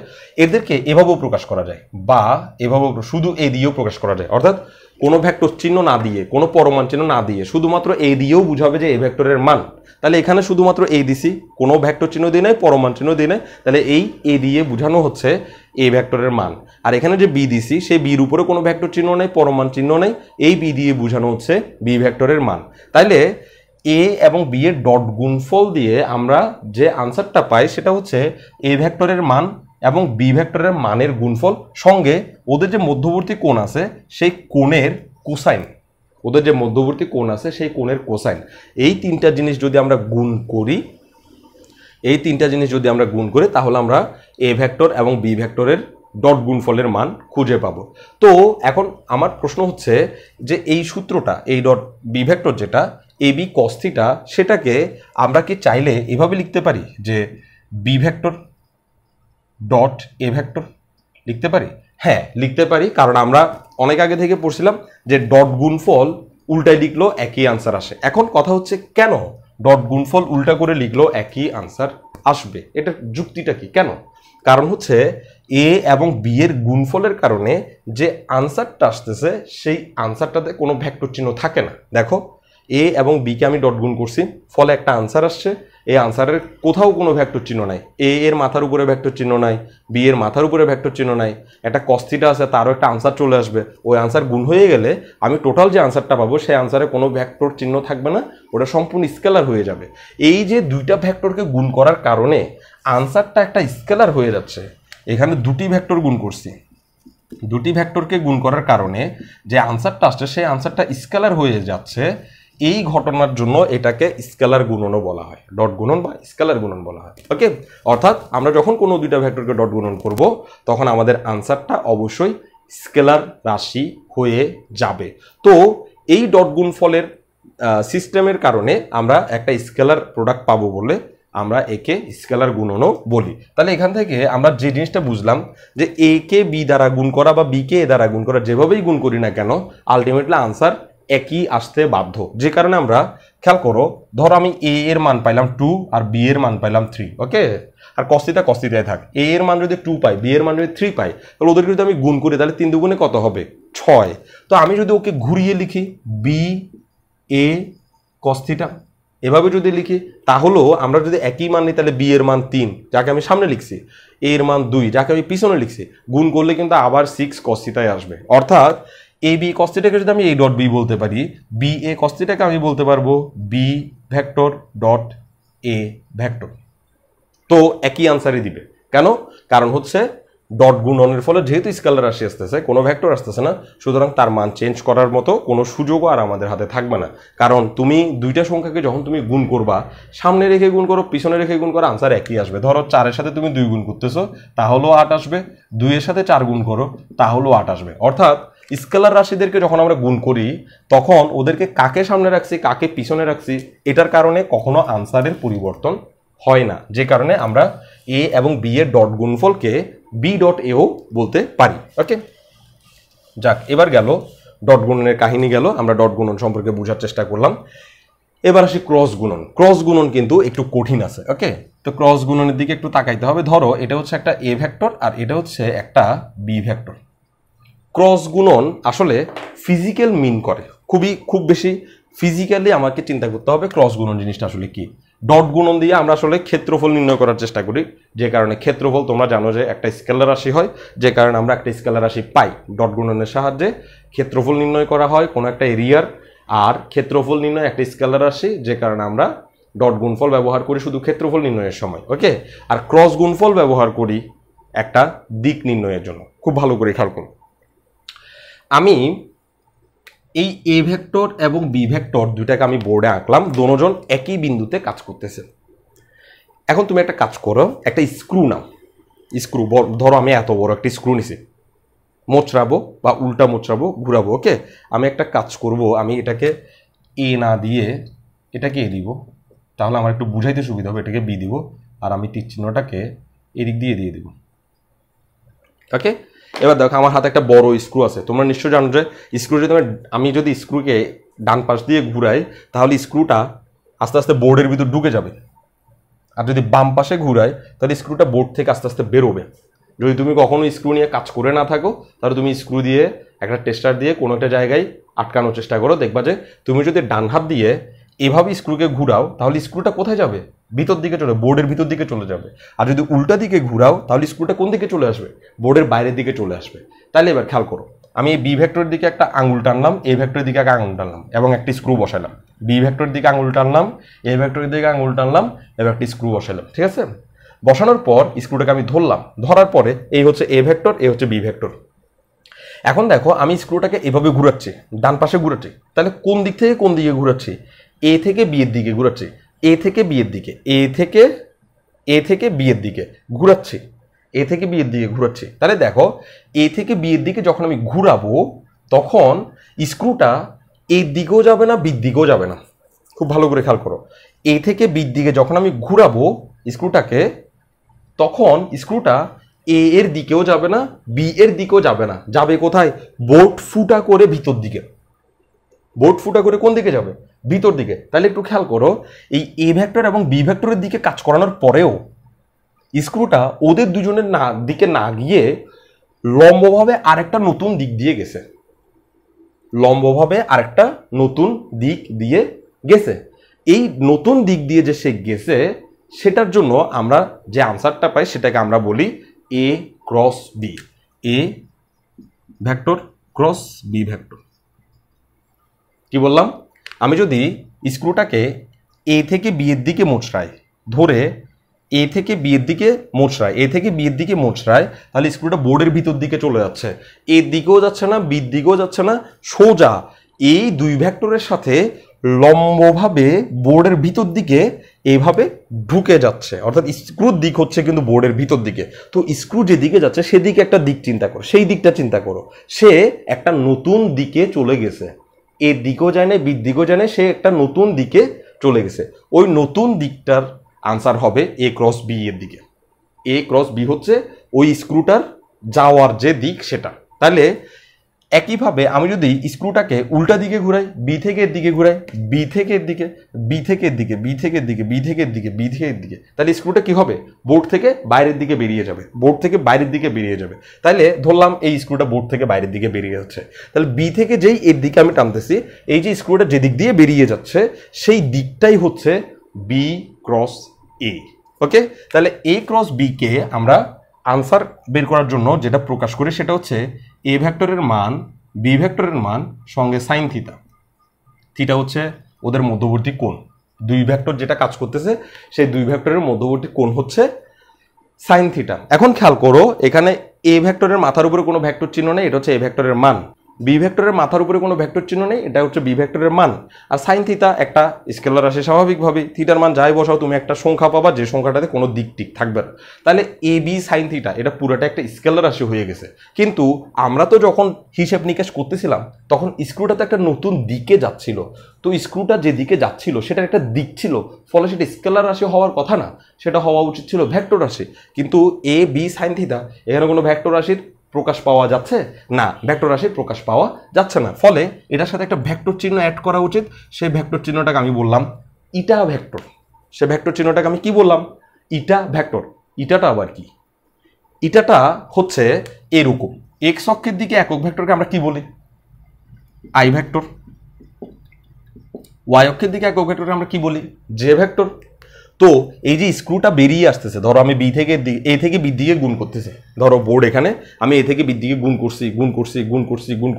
এদেরকে এভাবেও প্রকাশ করা যায় বা এভাবেও শুধু এ দিয়েও প্রকাশ করা যায়, অর্থাৎ কোনো ভেক্টর চিহ্ন না দিয়ে, কোনো পরমাণ চিহ্ন না দিয়ে শুধুমাত্র এ দিয়েও বুঝাবে যে এ ভেক্টরের মান। তাহলে এখানে শুধুমাত্র এ দিছি, কোনো ভেক্টর চিহ্ন দিয়ে নাই, পরমাণ চিহ্ন দিয়ে নাই, তাহলে এই এ দিয়ে বোঝানো হচ্ছে এ ভেক্টরের মান। আর এখানে যে বি দিছি, সেই বির উপরে কোনো ভেক্টর চিহ্ন নেই, পরমাণ চিহ্ন নেই, এই বি দিয়ে বোঝানো হচ্ছে বি ভেক্টরের মান। তাইলে এ এবং বি এর ডট গুণফল দিয়ে আমরা যে আনসারটা পাই সেটা হচ্ছে এ ভেক্টরের মান এবং বি ভেক্টরের মানের গুণফল, সঙ্গে ওদের যে মধ্যবর্তী কোণ আছে সেই কোণের কোসাইন, ওদের যে মধ্যবর্তী কোণ আছে সেই কোণের কোসাইন। এই তিনটা জিনিস যদি আমরা গুণ করি, এই তিনটা জিনিস যদি আমরা গুণ করি তাহলে আমরা এ ভেক্টর এবং বি ভেক্টরের ডট গুণফলের মান খুঁজে পাবো। তো এখন আমার প্রশ্ন হচ্ছে যে এই সূত্রটা, এই ডট বি ভেক্টর যেটা এ বি কস থিটা, সেটাকে আমরা কি চাইলে এভাবে লিখতে পারি যে b vector dot a vector লিখতে পারি? হ্যাঁ লিখতে পারি, কারণ আমরা অনেক আগে থেকে পড়ছিলাম যে ডট গুণফল উল্টায় লিখলো একই আনসার আসে। এখন কথা হচ্ছে কেন ডট গুণফল উল্টা করে লিখলো একই আনসার আসবে, এটার যুক্তিটা কি, কেন? কারণ হচ্ছে এ এবং বি এর গুণফলের কারণে যে আনসারটা আসতেছে সেই আনসারটাতে কোনো ভেক্টর চিহ্ন থাকে না। দেখো এ এবং বিকে আমি ডট গুণ করছি, ফলে একটা আনসার আসছে, এই আনসারের কোথাও কোনো ভেক্টর চিহ্ন নাই, এ এর মাথার উপরে ভেক্টর চিহ্ন নাই, বি এর মাথার উপরে ভেক্টর চিহ্ন নাই, একটা কস থিটা আছে তারও একটা আনসার চলে আসবে। ওই আনসার গুণ হয়ে গেলে আমি টোটাল যে আনসারটা পাবো সেই আনসারে কোনো ভেক্টর চিহ্ন থাকবে না, ওটা সম্পূর্ণ স্কেলার হয়ে যাবে। এই যে দুইটা ভেক্টরকে গুণ করার কারণে আনসারটা একটা স্কেলার হয়ে যাচ্ছে। এখানে দুটি ভেক্টর গুণ করছি, দুটি ভেক্টরকে গুণ করার কারণে যে আনসারটা আসছে সেই আনসারটা স্কেলার হয়ে যাচ্ছে। এই ঘটনার জন্য এটাকে স্কেলার গুণনও বলা হয়, ডট গুণন বা স্কেলার গুণন বলা হয়। ওকে, অর্থাৎ আমরা যখন কোনো দুইটা ভেক্টরকে ডট গুণন করব তখন আমাদের আনসারটা অবশ্যই স্কেলার রাশি হয়ে যাবে। তো এই ডট গুণফলের সিস্টেমের কারণে আমরা একটা স্কেলার প্রোডাক্ট পাবো বলে আমরা একে স্কেলার গুণনও বলি। তাহলে এখান থেকে আমরা যে জিনিসটা বুঝলাম যে এ কে বি দ্বারা গুণ করা বা বি কে এ দ্বারা গুণ করা, যেভাবেই গুণ করি না কেন আলটিমেটলি আনসার একই আসতে বাধ্য। যে কারণে আমরা খেয়াল করো, ধরো আমি এ এর মান পাইলাম 2 আর বি এর মান পাইলাম 3, ওকে, আর কস্তিটায় থাক। এ এর মান যদি 2 পাই, বি এর মান যদি 3 পাই, তাহলে ওদেরকে যদি আমি গুণ করি তাহলে 3 দুগুণে কত হবে? 6। তো আমি যদি ওকে ঘুরিয়ে লিখি বি এ কস্তিটা, এভাবে যদি লিখি তাহলেও আমরা যদি একই মান নিই তাহলে বি এর মান 3 যাকে আমি সামনে লিখছি, এ এর মান 2 যাকে আমি পিছনে লিখছি, গুণ করলে কিন্তু আবার 6 কস্তিটায় আসবে। অর্থাৎ এ বি কস্তিটাকে যদি আমি এ ডট বি বলতে পারি, বি এ কস্তিটাকে আমি বলতে পারবো b vector dot a vector. তো একই আনসারই দিবে। কেন? কারণ হচ্ছে ডট গুণনের ফলে যেহেতু স্কেলার রাশি আসতেছে, কোনো ভেক্টর আসতেছে না, সুতরাং তার মান চেঞ্জ করার মতো কোনো সুযোগও আর আমাদের হাতে থাকবে না। কারণ তুমি দুইটা সংখ্যাকে যখন তুমি গুণ করবা, সামনে রেখে গুণ করো পিছনে রেখে গুণ করো, আনসার একই আসবে। ধরো 4-এর সাথে তুমি 2 গুণ করতেছো তাহলেও 8 আসবে, 2-এর সাথে 4 গুণ করো তাহলেও 8 আসবে। অর্থাৎ স্কেলার রাশিদেরকে যখন আমরা গুণ করি তখন ওদেরকে কাকে সামনে রাখছি কাকে পিছনে রাখছি এটার কারণে কখনো আনসারের পরিবর্তন হয় না। যে কারণে আমরা এ এবং বি এর ডট গুণফলকে বি ডট এও বলতে পারি। ওকে, যাক, এবার গেল ডট গুণনের কাহিনী গেল, আমরা ডট গুণন সম্পর্কে বোঝার চেষ্টা করলাম। এবার আসি ক্রস গুণন। ক্রস গুণন কিন্তু একটু কঠিন আছে। ওকে, তো ক্রস গুণনের দিকে একটু তাকাইতে হবে। ধরো এটা হচ্ছে একটা এ ভেক্টর আর এটা হচ্ছে একটা বি ভেক্টর। ক্রস গুণন আসলে ফিজিক্যাল মিন করে, খুব বেশি ফিজিক্যালি আমাকে চিন্তা করতে হবে ক্রস গুণন জিনিসটা আসলে কি। ডট গুণন দিয়ে আমরা আসলে ক্ষেত্রফল নির্ণয় করার চেষ্টা করি, যে কারণে ক্ষেত্রফল তোমরা জানো যে একটা স্কেলার রাশি হয়, যে কারণে আমরা একটা স্কেলার রাশি পাই। ডট গুণনের সাহায্যে ক্ষেত্রফল নির্ণয় করা হয় কোনো একটা এরিয়ার, আর ক্ষেত্রফল নির্ণয় একটা স্কেলার রাশি, যে কারণে আমরা ডট গুণফল ব্যবহার করি শুধু ক্ষেত্রফল নির্ণয়ের সময়। ওকে, আর ক্রস গুণফল ব্যবহার করি একটা দিক নির্ণয়ের জন্য। খুব ভালো করে খেয়াল করুন, আমি এই এ ভেক্টর এবং বি ভেক্টর দুইটাকে আমি বোর্ডে আঁকলাম, দুজন একই বিন্দুতে কাজ করতেছে। এখন তুমি একটা কাজ করো, একটা স্ক্রু নাও, স্ক্রু ধরো আমি এত বড় একটা স্ক্রু নিছি, মোচড়াবো বা উল্টা মোচড়াবো ঘুরাবো। ওকে, আমি একটা কাজ করব, আমি এটাকে এ না দিয়ে এটাকে এ দিব, তাহলে আমার একটু বুঝাইতে সুবিধা হবে। এটাকে বি দিব আর আমি তীর চিহ্নটাকে এদিক দিয়ে দিব। ওকে, এবার দেখো আমার হাতে একটা বড় স্ক্রু আছে। তোমরা নিশ্চয়ই জানো যে স্ক্রু যদি আমি যদি স্ক্রুকে ডান পাশ দিয়ে ঘুরাই তাহলে স্ক্রুটা আস্তে আস্তে বোর্ডের ভিতর ঢুকে যাবে, আর যদি বাম পাশে ঘুরাই তাহলে স্ক্রুটা বোর্ড থেকে আস্তে আস্তে বেরোবে। যদি তুমি কখনো স্ক্রু নিয়ে কাজ করে না থাকো তাহলে তুমি স্ক্রু দিয়ে একটা টেস্টার দিয়ে কোনো একটা জায়গায় আটকানোর চেষ্টা করো, দেখবা যে তুমি যদি ডান হাত দিয়ে এভাবে স্ক্রুকে ঘুরাও তাহলে স্ক্রুটা কোথায় যাবে? ভিতর দিকে চলে, বোর্ডের ভিতর দিকে চলে যাবে। আর যদি উল্টা দিকে ঘুরাও তাহলে স্ক্রুটা কোন দিকে চলে আসবে? বোর্ডের বাইরের দিকে চলে আসবে। তাহলে এবার খেয়াল করো, আমি এই বি ভেক্টরের দিকে একটা আঙুল টানলাম, এ ভেক্টরের দিকে একটা আঙুল টানলাম এবং একটি স্ক্রু বসালাম। বি ভেক্টরের দিকে আঙুল টানলাম, এ ভেক্টরের দিকে আঙুল টানলাম এবং একটি স্ক্রু বসালাম। ঠিক আছে, বসানোর পর স্ক্রুটাকে আমি ধরলাম, ধরার পরে এই হচ্ছে এ ভেক্টর, এই হচ্ছে বি ভেক্টর। এখন দেখো আমি স্ক্রুটাকে এভাবে ঘুরাচ্ছি, ডান পাশে ঘুরাচ্ছি, তাহলে কোন দিক থেকে কোন দিকে ঘুরাচ্ছি? এ থেকে বি এর দিকে ঘুরাচ্ছি, এ থেকে বি এর দিকে, এ থেকে বি এর দিকে ঘুরাচ্ছি, এ থেকে বি এর দিকে ঘুরাচ্ছি। তাহলে দেখো এ থেকে বি এর দিকে যখন আমি ঘুরাবো তখন স্ক্রুটা এর দিকেও যাবে না, বির দিকেও যাবে না। খুব ভালো করে খেয়াল করো, এ থেকে বির দিকে যখন আমি ঘুরাবো স্ক্রুটাকে তখন স্ক্রুটা এ এর দিকেও যাবে না, বি এর দিকেও যাবে না, যাবে কোথায়? বোর্ড ফুটা করে ভিতর দিকে। বোর্ড ফুটা করে কোন দিকে যাবে? ভিতর দিকে। তাহলে একটু খেয়াল করো, এই এ ভেক্টর এবং বি ভেক্টরের দিকে কাজ করানোর পরেও স্ক্রুটা ওদের দুজনের দিকে না গিয়ে লম্বভাবে আরেকটা নতুন দিক দিয়ে গেছে, লম্বভাবে আরেকটা নতুন দিক দিয়ে গেছে। এই নতুন দিক দিয়ে যে সে গেছে সেটার জন্য আমরা যে আনসারটা পাই সেটাকে আমরা বলি A cross B, A vector cross B vector. কি বললাম? আমি যদি স্ক্রুটাকে এ থেকে বি এর দিকে মোচড়াই, ধরে এ থেকে বি এর দিকে মোচড়াই, এ থেকে বি এর দিকে মোচড়াই, তাহলে স্ক্রুটা বোর্ডের ভিতর দিকে চলে যাচ্ছে, এর দিকেও যাচ্ছে না, বির দিকেও যাচ্ছে না, সোজা এই দুই ভেক্টরের সাথে লম্বভাবে বোর্ডের ভিতর দিকে এইভাবে ঢুকে যাচ্ছে। অর্থাৎ স্ক্রুর দিক হচ্ছে কিন্তু বোর্ডের ভিতর দিকে। তো স্ক্রু যেদিকে যাচ্ছে সেদিকে একটা দিক চিন্তা করো, সেই দিকটা চিন্তা করো। সে একটা নতুন দিকে চলে গেছে, এর দিকেও যায় না, বির দিকেও যায় না, সে একটা নতুন দিকে চলে গেছে। ওই নতুন দিকটার আনসার হবে এ ক্রস বি এর দিকে। এ ক্রস বি হচ্ছে ওই স্ক্রুটার যাওয়ার যে দিক সেটা। তাহলে একইভাবে আমি যদি স্ক্রুটাকে উল্টা দিকে ঘুরাই, বি থেকে এর দিকে ঘুরাই, বি থেকে এর দিকে, বি থেকে এর দিকে, বি থেকে এর দিকে, বি থেকে এর দিকে, বি থেকে এর দিকে, তাহলে স্ক্রুটা কি হবে? বোর্ড থেকে বাইরের দিকে বেরিয়ে যাবে, বোর্ড থেকে বাইরের দিকে বেরিয়ে যাবে। তাহলে ধরলাম এই স্ক্রুটা বোর্ড থেকে বাইরের দিকে বেরিয়ে যাচ্ছে, তাহলে বি থেকে যেই এর দিকে আমি টানতেছি, এই যে স্ক্রুটা যে দিক দিয়ে বেরিয়ে যাচ্ছে সেই দিকটাই হচ্ছে বি ক্রস এ। ওকে, তাহলে এ ক্রস বি কে আমরা আনসার বের করার জন্য যেটা প্রকাশ করি সেটা হচ্ছে এ ভেক্টরের মান বি ভেক্টরের মান সঙ্গে সাইন থিটা। থিটা হচ্ছে ওদের মধ্যবর্তী কোণ, দুই ভেক্টর যেটা কাজ করতেছে সেই দুই ভেক্টরের মধ্যবর্তী কোণ হচ্ছে সাইন থিটা। এখন খেয়াল করো, এখানে এ ভেক্টরের মাথার উপরে কোনো ভেক্টর চিহ্ন নেই, এটা হচ্ছে এ ভেক্টরের মান। বি ভেক্টরের মাথার উপরে কোনো ভেক্টর চিহ্ন নেই, এটা হচ্ছে বি ভেক্টরের মান। আর সাইন থিটা একটা স্কেলার রাশি, স্বাভাবিকভাবে থিটার মান যাই বসাও তুমি একটা সংখ্যা পাবা যে সংখ্যাটাতে কোনো দিক টিক থাকবে না। তাহলে এ বি সাইন থিটা এটা পুরোটা একটা স্কেলার রাশি হয়ে গেছে। কিন্তু আমরা তো যখন হিসেব নিকেশ করতেছিলাম তখন স্ক্রুটা তো একটা নতুন দিকে যাচ্ছিল, তো স্ক্রুটা যে দিকে যাচ্ছিল সেটার একটা দিক ছিল, ফলে সেটা স্কেলার রাশি হওয়ার কথা না, সেটা হওয়া উচিত ছিল ভেক্টর রাশি। কিন্তু এ বি সাইন থিটা এখানে কোনো ভেক্টর রাশির প্রকাশ পাওয়া যাচ্ছে না, ভেক্টর রাশির প্রকাশ পাওয়া যাচ্ছে না, ফলে এটার সাথে একটা ভেক্টর চিহ্ন অ্যাড করা উচিত। সেই ভেক্টর চিহ্নটাকে আমি বললাম ইটা ভেক্টর। সে ভেক্টর চিহ্নটাকে আমি কি বললাম? ইটা ভেক্টর। ইটাটা আবার কি? ইটাটা হচ্ছে এরকম, এক্স অক্ষের দিকে একক ভেক্টরকে আমরা কি বলি? I vector. ওয়াই অক্ষের দিকে একক ভেক্টরকে আমরা কি বলি? J vector. তো এই যে স্ক্রুটা বেরিয়ে আসতেছে, ধরো আমি বি থেকে এ থেকে বি দিকে গুণ করতেছি, ধরো বোর্ড এখানে আমি এ থেকে বি দিকে গুণ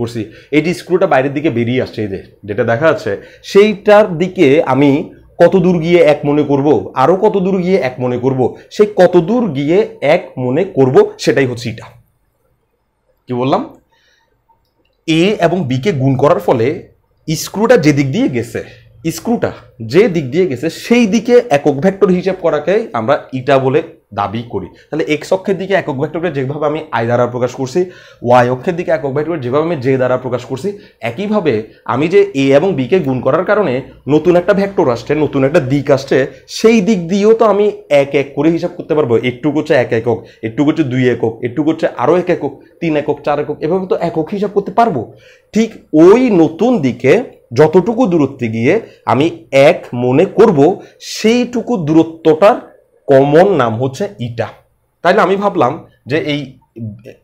করছি, এই যে স্ক্রুটা বাইরের দিকে বেরিয়ে আসছে, এই যে যেটা দেখা যাচ্ছে সেইটার দিকে আমি কত দূর গিয়ে এক মনে করব, আরো কত দূর গিয়ে এক মনে করব, সেই কত দূর গিয়ে এক মনে করব সেটাই হচ্ছে এটা। কি বললাম? এ এবং বি কে গুণ করার ফলে স্ক্রুটা যে দিক দিয়ে গেছে, স্ক্রুটা যে দিক দিয়ে গেছে সেই দিকে একক ভেক্টর হিসাব করাকে আমরা ইটা বলে দাবি করি। তাহলে এক্স অক্ষের দিকে একক ভেক্টরকে যেভাবে আমি আই দ্বারা প্রকাশ করছি, ওয়াই অক্ষের দিকে একক ভেক্টর যেভাবে আমি জে দ্বারা প্রকাশ করছি, একইভাবে আমি যে এ এবং বি কে গুণ করার কারণে নতুন একটা ভেক্টর আসছে, নতুন একটা দিক আসছে, সেই দিক দিয়েও তো আমি এক এক করে হিসাব করতে পারবো। একটুক হচ্ছে 1 একক, একটুক হচ্ছে 2 একক, একটুক হচ্ছে আরো 1 একক, 3 একক, 4 একক, এভাবে তো একক হিসাব করতে পারবো। ঠিক ওই নতুন দিকে যতটুকু দূরত্বে গিয়ে আমি এক মনে করব, সেইটুকু দূরত্বটার কমন নাম হচ্ছে ইটা। তাইলে আমি ভাবলাম যে এই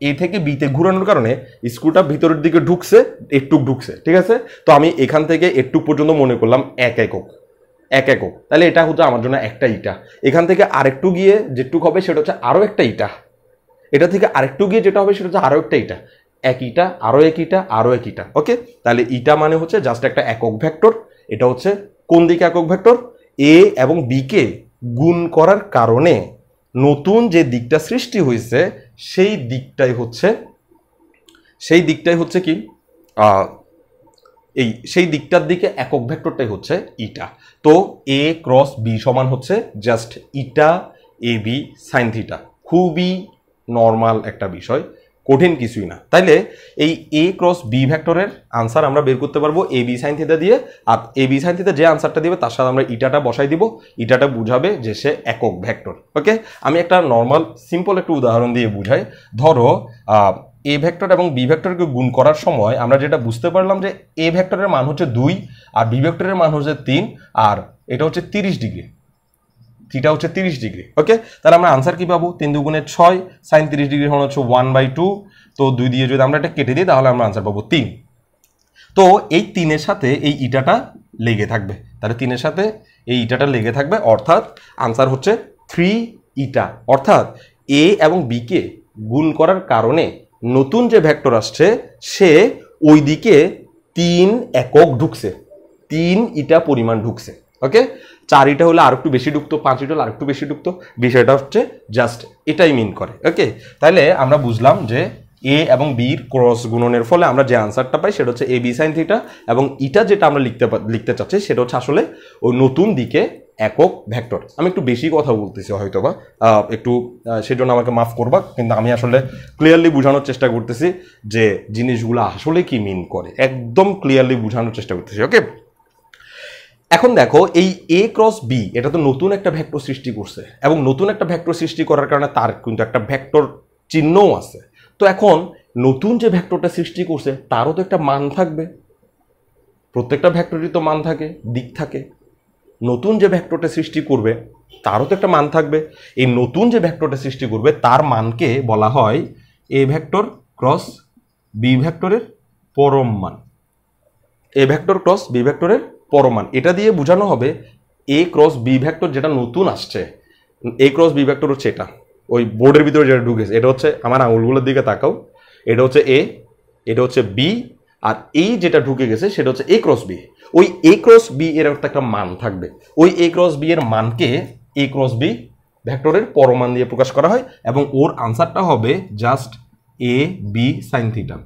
এ থেকে বিতে ঘুরানোর কারণে স্ক্রুটা ভিতরের দিকে ঢুকছে, একটুক ঢুকছে, ঠিক আছে। তো আমি এখান থেকে একটুক পর্যন্ত মনে করলাম 1 একক, 1 একক। তাহলে এটা হচ্ছে আমার জন্য একটা ইটা। এখান থেকে আরেকটু গিয়ে যেটুক হবে সেটা হচ্ছে আরো একটা ইটা। এটা থেকে আরেকটু গিয়ে যেটা হবে সেটা হচ্ছে আরো একটা ইটা, 1 ইটা, আরো 1 ইটা, আরো 1 ইটা। ওকে, তাহলে ইটা মানে হচ্ছে জাস্ট একটা একক ভেক্টর। এটা হচ্ছে কোন দিকে একক ভেক্টর? এ এবং বি কে গুণ করার কারণে নতুন যে দিকটা সৃষ্টি হয়েছে সেই দিকটাই হচ্ছে কি সেই দিকটার দিকে একক ভেক্টরটাই হচ্ছে ইটা। তো এ ক্রস বি সমান হচ্ছে জাস্ট ইটা এ বি সাইন থিটা। খুবই নর্মাল একটা বিষয়, কঠিন কিছুই না। তাইলে এই এ ক্রস বি ভেক্টরের আনসার আমরা বের করতে পারবো এ বি সাইন থিটা দিয়ে। আর এ বি সাইন থিটা যে আনসারটা দিবে তার সাথে আমরা ইটাটা বসাই দিব। ইটাটা বুঝাবে যে সে একক ভেক্টর। ওকে, আমি একটা নর্মাল সিম্পল একটা উদাহরণ দিয়ে বুঝাই। ধরো এ ভেক্টর এবং বি ভেক্টরকে গুণ করার সময় আমরা যেটা বুঝতে পারলাম যে এ ভেক্টরের মান হচ্ছে 2 আর বি ভেক্টরের মান হচ্ছে 3, আর এটা হচ্ছে 30 ডিগ্রি, থিটা হচ্ছে 30 ডিগ্রি। ওকে, তাহলে আমরা আনসার কি পাবো? 3 দুগুণে 6, সাইন 30 ডিগ্রি হলো হচ্ছে 1/2। তো 2 দিয়ে যদি আমরা এটা কেটে দিই তাহলে আমরা আনসার পাবো 3। তো এই 3-এর সাথে এই ইটাটা লেগে থাকবে, তাহলে 3-এর সাথে এই ইটাটা লেগে থাকবে, অর্থাৎ আনসার হচ্ছে 3 ইটা। অর্থাৎ এ এবং বি কে গুণ করার কারণে নতুন যে ভেক্টর আসছে সে ওই দিকে 3 একক ঢুকছে, 3 ইটা পরিমাণ ঢুকছে। ওকে, 4 ইটা হলে আর একটু বেশি ঢুকতো, 5 ইটা হলে আর একটু বেশি ঢুকতো। বিষয়টা হচ্ছে জাস্ট এটাই মিন করে। ওকে, তাহলে আমরা বুঝলাম যে এ এবং বির ক্রস গুণনের ফলে আমরা যে আনসারটা পাই সেটা হচ্ছে এ বি সাইন থিটা, এবং ইটা যেটা আমরা লিখতে চাচ্ছি সেটা হচ্ছে আসলে ওই নতুন দিকে একক ভেক্টর। আমি একটু বেশি কথা বলতেছি হয়তোবা, একটু সেজন্য আমাকে মাফ করবা, কিন্তু আমি আসলে ক্লিয়ারলি বোঝানোর চেষ্টা করতেছি যে জিনিসগুলো আসলে কি মিন করে, একদম ক্লিয়ারলি বোঝানোর চেষ্টা করতেছি। ওকে, এখন দেখো এই এ ক্রস বি এটা তো নতুন একটা ভেক্টর সৃষ্টি করছে, এবং নতুন একটা ভেক্টর সৃষ্টি করার কারণে তার কিন্তু একটা ভেক্টর চিহ্নও আছে। তো এখন নতুন যে ভেক্টরটা সৃষ্টি করছে তারও তো একটা মান থাকবে, প্রত্যেকটা ভেক্টরই তো মান থাকে, দিক থাকে। নতুন যে ভেক্টরটা সৃষ্টি করবে তারও তো একটা মান থাকবে। এই নতুন যে ভেক্টরটা সৃষ্টি করবে তার মানকে বলা হয় এ ভেক্টর ক্রস বি ভেক্টরের পরম মান। এ ভেক্টর ক্রস বি ভেক্টরের পরম মান, এটা দিয়ে বোঝানো হবে এ ক্রস বি ভেক্টর যেটা নতুন আসছে। এ ক্রস বি ভেক্টর হচ্ছে এটা, ওই বোর্ডের ভিতরে যেটা ঢুকেছে, এটা হচ্ছে আমার আঙুলগুলোর দিকে তাকাও, এটা হচ্ছে এ, এটা হচ্ছে বি, আর এই যেটা ঢুকে গেছে সেটা হচ্ছে এ ক্রস বি। ওই এ ক্রস বি এর একটা মান থাকবে, ওই এ ক্রস বি এর মানকে এ ক্রস বি ভেক্টরের পরমান দিয়ে প্রকাশ করা হয়, এবং ওর আনসারটা হবে just a B sine theta.